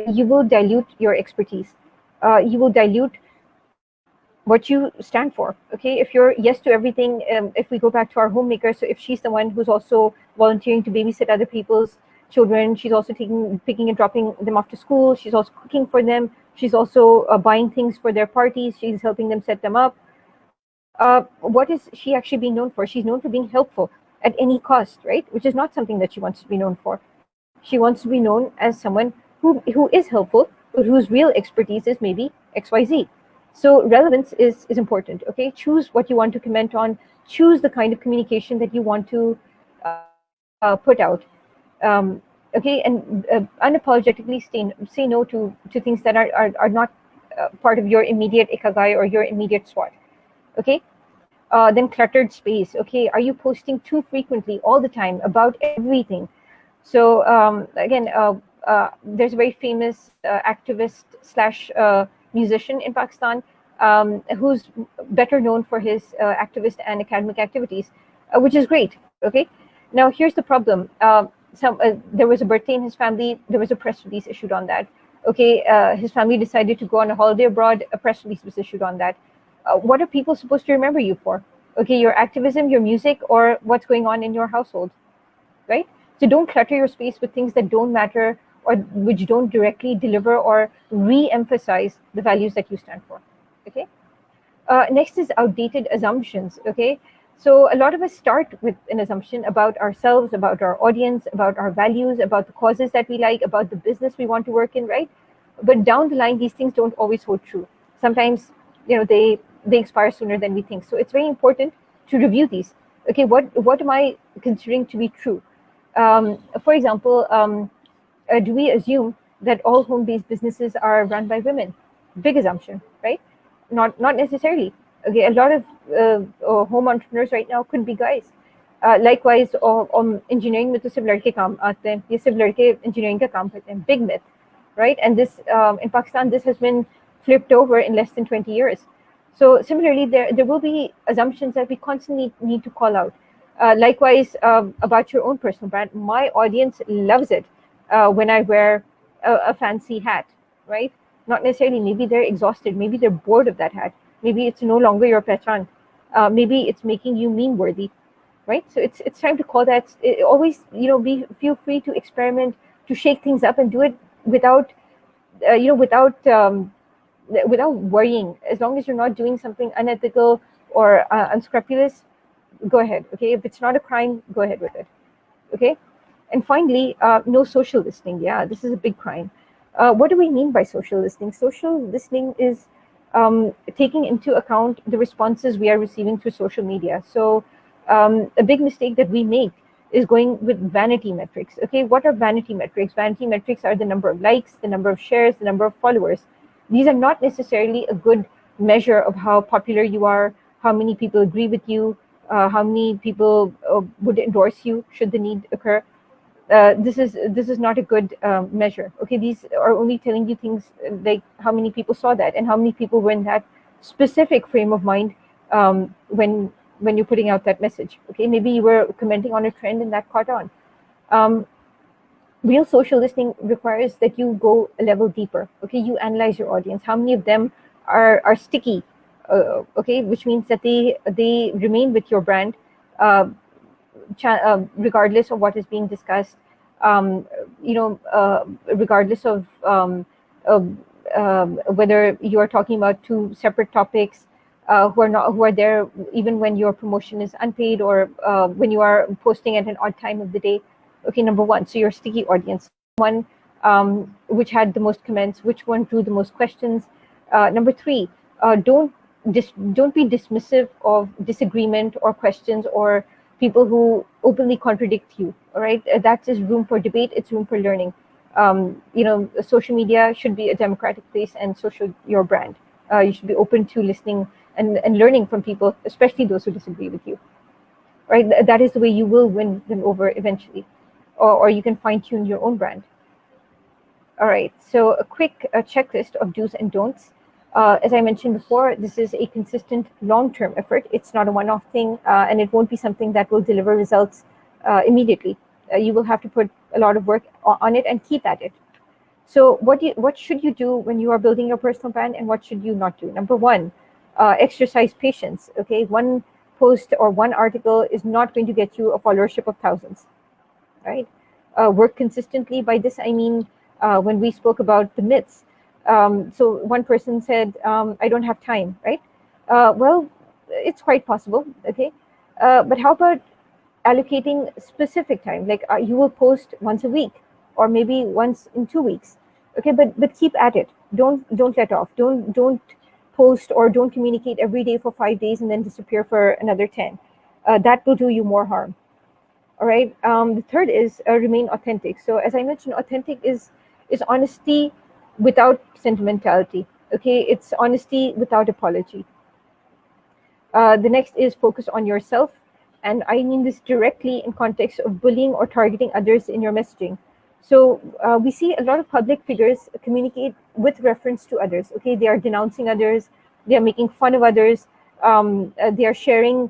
S1: you will dilute your expertise. You will dilute what you stand for. Okay, if you're yes to everything, if we go back to our homemaker, so if she's the one who's also volunteering to babysit other people's children, she's also picking and dropping them off to school, she's also cooking for them, she's also buying things for their parties, she's helping them set them up. What is she actually being known for? She's known for being helpful at any cost, right? Which is not something that she wants to be known for. She wants to be known as someone who is helpful, but whose real expertise is maybe XYZ. So relevance is important. Okay, choose what you want to comment on. Choose the kind of communication that you want to put out. Okay, and unapologetically say no to things that are not part of your immediate ikigai or your immediate SWOT. Okay. Then cluttered space. Okay, are you posting too frequently all the time about everything? So again, there's a very famous activist slash musician in Pakistan, who's better known for his activist and academic activities, which is great. Okay, now here's the problem. There was a birthday in his family. There was a press release issued on that. Okay, his family decided to go on a holiday abroad. A press release was issued on that. What are people supposed to remember you for? Okay, your activism, your music, or what's going on in your household, right? So don't clutter your space with things that don't matter or which don't directly deliver or re-emphasize the values that you stand for. Okay. Next is outdated assumptions. Okay. So a lot of us start with an assumption about ourselves, about our audience, about our values, about the causes that we like, about the business we want to work in, right? But down the line, these things don't always hold true. Sometimes, they expire sooner than we think. So it's very important to review these. Okay, what am I considering to be true? For example, do we assume that all home-based businesses are run by women? Big assumption, right? Not necessarily. Okay, a lot of home entrepreneurs right now could be guys. Likewise, engineering में तो सिर्फ लड़के काम आते हैं, ये सिर्फ लड़के engineering का काम करते हैं. Big myth, right? And this in Pakistan, this has been flipped over in less than 20 years. So similarly, there will be assumptions that we constantly need to call out. Likewise, about your own personal brand, my audience loves it when I wear a fancy hat, right? Not necessarily. Maybe they're exhausted. Maybe they're bored of that hat. Maybe it's no longer your pehchan. Maybe it's making you meme-worthy, right? So it's time to call that. Always, feel free to experiment, to shake things up, and do it without, without worrying. As long as you're not doing something unethical or unscrupulous, go ahead. Okay, if it's not a crime, go ahead with it. Okay, and finally, no social listening. Yeah, this is a big crime. What do we mean by social listening? Social listening is taking into account the responses we are receiving through social media. So a big mistake that we make is going with vanity metrics. Okay, what are vanity metrics? Vanity metrics are the number of likes, the number of shares, the number of followers. These are not necessarily a good measure of how popular you are, how many people agree with you, how many people would endorse you should the need occur. This is not a good measure. Okay, these are only telling you things like how many people saw that and how many people were in that specific frame of mind when you're putting out that message. Okay, maybe you were commenting on a trend and that caught on. Real social listening requires that you go a level deeper. Okay, you analyze your audience. How many of them are sticky? Okay, which means that they remain with your brand regardless of what is being discussed. Regardless of whether you are talking about two separate topics, who are there even when your promotion is unpaid or when you are posting at an odd time of the day. Okay, number one, so your sticky audience, one which had the most comments, which one drew the most questions. Number three, don't be dismissive of disagreement or questions or people who openly contradict you. All right, that is room for debate. It's room for learning. Social media should be a democratic place, and so should your brand. You should be open to listening and learning from people, especially those who disagree with you. Right, that is the way you will win them over eventually, or you can fine tune your own brand. All right, so a quick checklist of do's and don'ts. As I mentioned before, this is a consistent long-term effort. It's not a one-off thing, and it won't be something that will deliver results immediately. You will have to put a lot of work on it and keep at it. So what should you do when you are building your personal brand, and what should you not do? Number one, exercise patience. Okay, one post or one article is not going to get you a followership of thousands, right? Work consistently. By this, I mean, when we spoke about the myths, so one person said, I don't have time, right? Well, it's quite possible, okay? But how about allocating specific time? Like you will post once a week or maybe once in 2 weeks, okay? But keep at it. Don't let off. Don't post or don't communicate every day for 5 days and then disappear for another 10. That will do you more harm. All right. The third is remain authentic. So as I mentioned, authentic is honesty without sentimentality. Okay, it's honesty without apology. The next is focus on yourself. And I mean this directly in context of bullying or targeting others in your messaging. So we see a lot of public figures communicate with reference to others. Okay, they are denouncing others, they are making fun of others, they are sharing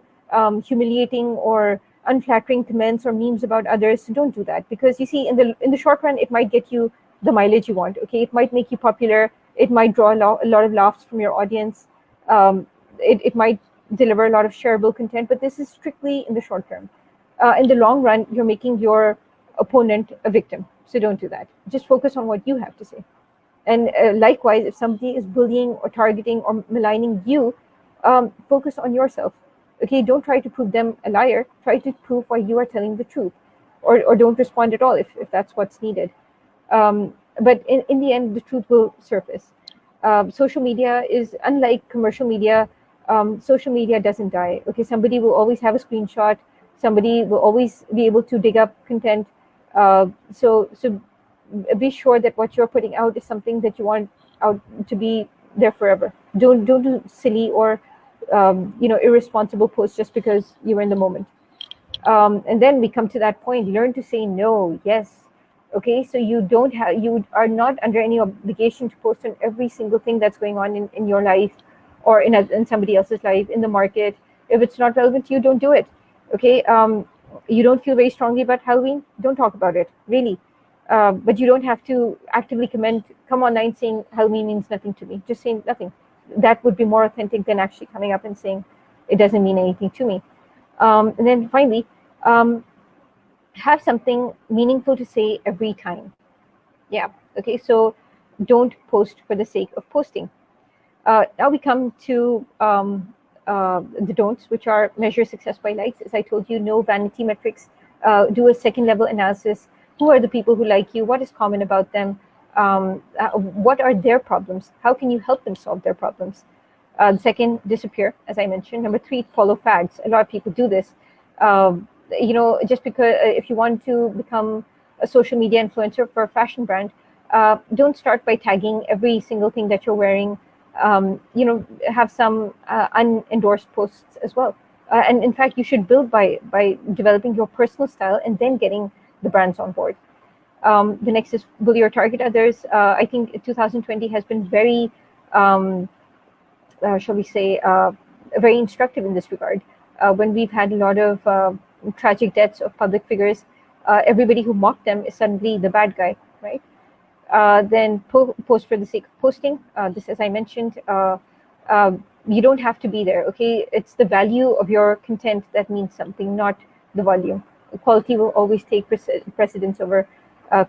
S1: humiliating or unflattering comments or memes about others. So don't do that, because you see, in the short run, it might get you the mileage you want. Okay, it might make you popular, it might draw a lot of laughs from your audience, it might deliver a lot of shareable content, but this is strictly in the short term. In the long run, you're making your opponent a victim. So don't do that. Just focus on what you have to say. And likewise, if somebody is bullying or targeting or maligning you, focus on yourself. Okay, don't try to prove them a liar. Try to prove why you are telling the truth, or don't respond at all if that's what's needed. But in the end, the truth will surface. Social media is unlike commercial media. Social media doesn't die. Okay, somebody will always have a screenshot. Somebody will always be able to dig up content. So be sure that what you're putting out is something that you want out to be there forever. Don't do silly or irresponsible posts just because you're in the moment. And then we come to that point: learn to say no. Yes. Okay, so you are not under any obligation to post on every single thing that's going on in your life, or in somebody else's life, in the market. If it's not relevant to you, don't do it. Okay, you don't feel very strongly about Halloween, don't talk about it, really. But you don't have to actively come online saying Halloween means nothing to me. Just say nothing. That would be more authentic than actually coming up and saying it doesn't mean anything to me. And then finally, have something meaningful to say every time. Yeah. Okay. So don't post for the sake of posting. Now we come to the don'ts, which are measure success by likes. As I told you, no vanity metrics. Do a second level analysis. Who are the people who like you? What is common about them? What are their problems? How can you help them solve their problems? Second, disappear, as I mentioned. Number three, follow fads. A lot of people do this. Just because if you want to become a social media influencer for a fashion brand, don't start by tagging every single thing that you're wearing. Have some unendorsed posts as well. And in fact, you should build by developing your personal style and then getting the brands on board. The next is bully or target others. I think 2020 has been very, shall we say, very instructive in this regard. When we've had a lot of tragic deaths of public figures, everybody who mocked them is suddenly the bad guy, right? Then post for the sake of posting. This, as I mentioned, you don't have to be there. Okay, it's the value of your content that means something, not the volume. Quality will always take precedence over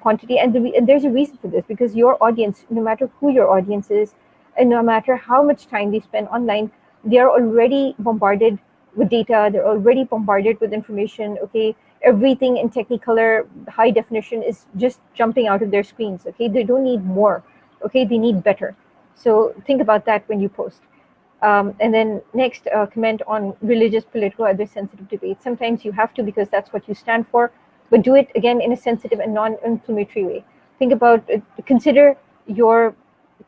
S1: quantity, and there's a reason for this, because your audience, no matter who your audience is, and no matter how much time they spend online, they are already bombarded with data. They're already bombarded with information. Okay, everything in Technicolor high definition is just jumping out of their screens. Okay, they don't need more. Okay, they need better. So think about that when you post. And then next, comment on religious, political, other sensitive debates. Sometimes you have to, because that's what you stand for, but do it again in a sensitive and non-inflammatory way. Think about, consider your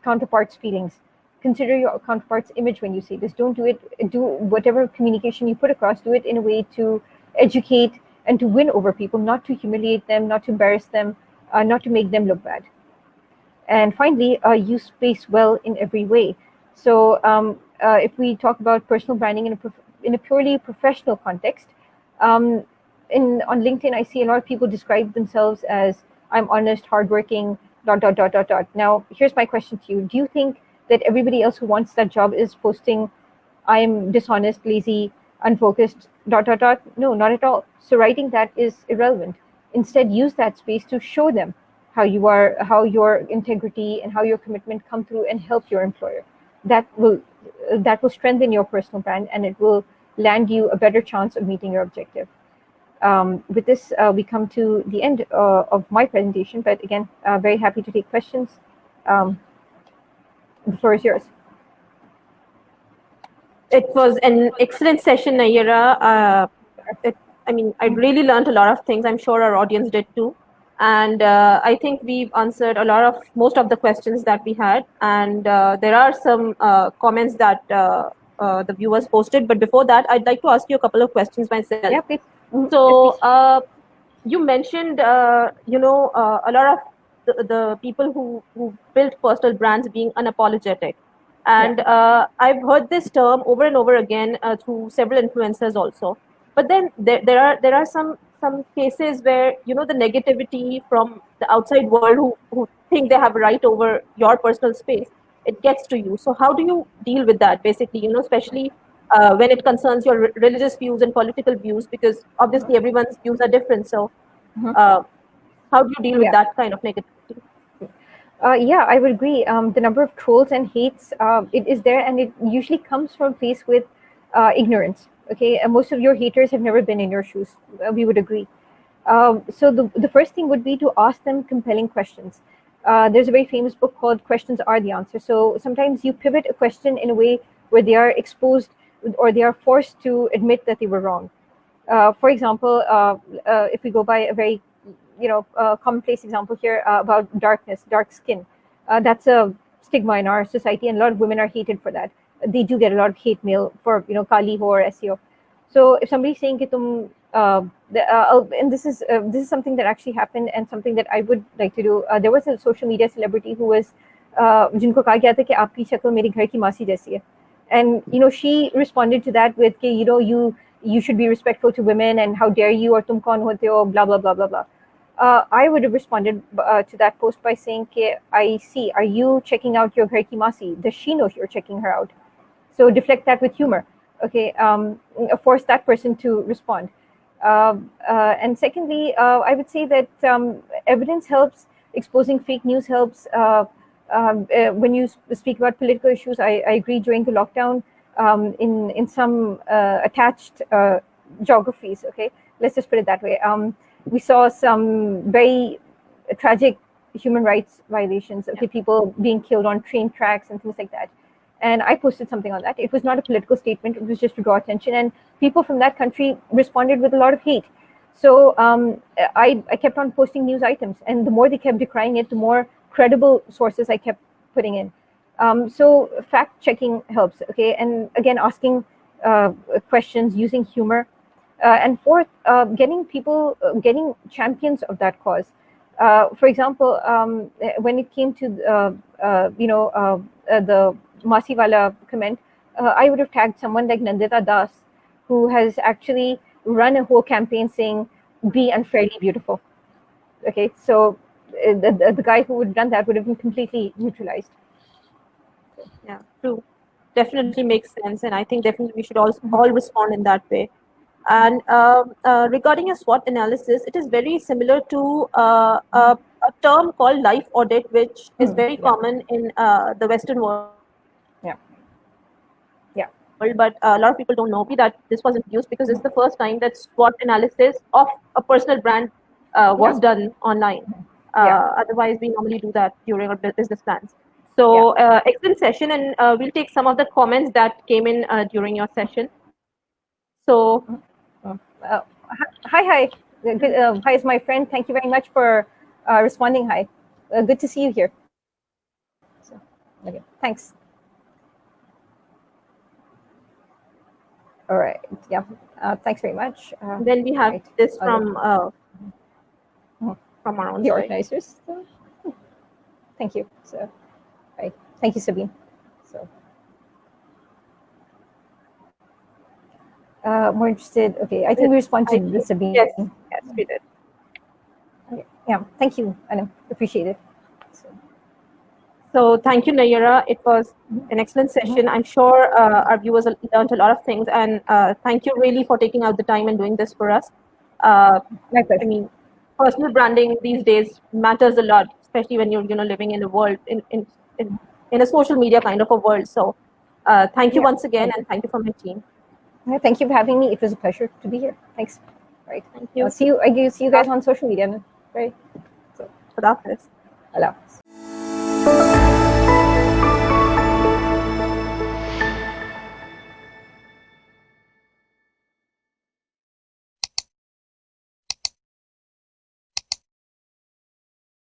S1: counterpart's feelings. Consider your counterpart's image when you say this. Don't do it. Do whatever communication you put across. Do it in a way to educate and to win over people, not to humiliate them, not to embarrass them, not to make them look bad. And finally, use space well in every way. So if we talk about personal branding in a purely professional context, on LinkedIn, I see a lot of people describe themselves as, I'm honest, hardworking, ... Now, here's my question to you. Do you think that everybody else who wants that job is posting, I'm dishonest, lazy, unfocused, ... No, not at all. So writing that is irrelevant. Instead, use that space to show them how you are, how your integrity and how your commitment come through and help your employer. That will strengthen your personal brand, and it will land you a better chance of meeting your objective. With this, we come to the end of my presentation, but again, very happy to take questions. The floor is yours.
S2: It was an excellent session, Nayyara. I really learned a lot of things. I'm sure our audience did too. And I think we've answered most of the questions that we had. And there are some comments that the viewers posted. But before that, I'd like to ask you a couple of questions myself.
S1: Yeah, please.
S2: So
S1: Yes, please.
S2: you mentioned, a lot of the people who built personal brands being unapologetic. And I've heard this term over and over again through several influencers also. But then there are some cases where, the negativity from the outside world who think they have a right over your personal space, it gets to you. So how do you deal with that, basically, especially when it concerns your religious views and political views, because obviously everyone's views are different. So uh, how do you deal with
S1: Yeah.
S2: that kind of negativity?
S1: Yeah, I would agree. The number of trolls and hates, it is there, and it usually comes from a place with ignorance. Okay, most of your haters have never been in your shoes. We would agree. So the first thing would be to ask them compelling questions. There's a very famous book called "Questions Are the Answer." So sometimes you pivot a question in a way where they are exposed or they are forced to admit that they were wrong. For example, if we go by a very commonplace example here about darkness, dark skin. That's a stigma in our society, and a lot of women are hated for that. They do get a lot of hate mail for Kali ho or SEO. So if somebody's saying कि तुम and this is something that actually happened and something that I would like to do. There was a social media celebrity who was जिनको कहा गया था कि आपकी शक्ल मेरी घर की मासी जैसी है, and she responded to that with कि you should be respectful to women and how dare you or तुम कौन होते हो blah blah blah blah blah. I would have responded to that post by saying, I see, are you checking out your Ghar Ki Masi? Does she know you're checking her out? So deflect that with humor. Okay, force that person to respond. And secondly, I would say that evidence helps, exposing fake news helps. When you speak about political issues, I agree during the lockdown in some attached geographies, okay, let's just put it that way. We saw some very tragic human rights violations, okay, people being killed on train tracks and things like that. And I posted something on that. It was not a political statement, it was just to draw attention. And people from that country responded with a lot of hate. So I kept on posting news items. And the more they kept decrying it, the more credible sources I kept putting in. So fact checking helps, okay? And again, asking questions, using humor. And fourth, getting people, getting champions of that cause. For example, when it came to the Masiwala comment, I would have tagged someone like Nandita Das, who has actually run a whole campaign saying, "Be unfairly beautiful." Okay, so the guy who would have done that would have been completely neutralized.
S2: Yeah, true. Definitely makes sense, and I think definitely we should all respond in that way. And regarding a SWOT analysis, it is very similar to a term called life audit, which is very common in the Western world.
S1: Yeah.
S2: But a lot of people don't know that this was introduced because it's the first time that SWOT analysis of a personal brand was done online. Otherwise, we normally do that during our business plans. So excellent session, and we'll take some of the comments that came in during your session. So
S1: hi. Hi, is my friend. Thank you very much for responding. Hi. Good to see you here. So, okay, thanks. All right. Yeah. Thanks very much.
S2: Then we have this from our own
S1: the
S2: side.
S1: organizers. So, thank you. So, right. Thank you, Sabine. So, more interested. Okay, I think we responded to Sabine.
S2: Yes, we did.
S1: Okay. Yeah. Thank you, Anam. Appreciate it.
S2: So thank you, Nayyara. It was an excellent session. I'm sure our viewers learned a lot of things, and thank you really for taking out the time and doing this for us. I mean, personal branding these days matters a lot, especially when you're living in a world in a social media kind of a world. So thank you once again, and thank you from my team.
S1: Thank you for having me. It was a pleasure to be here. Thanks. Right.
S2: Thank you.
S1: See you. I see you guys on social media. Right. So.
S2: Allah Hafiz.
S1: Allah Hafiz.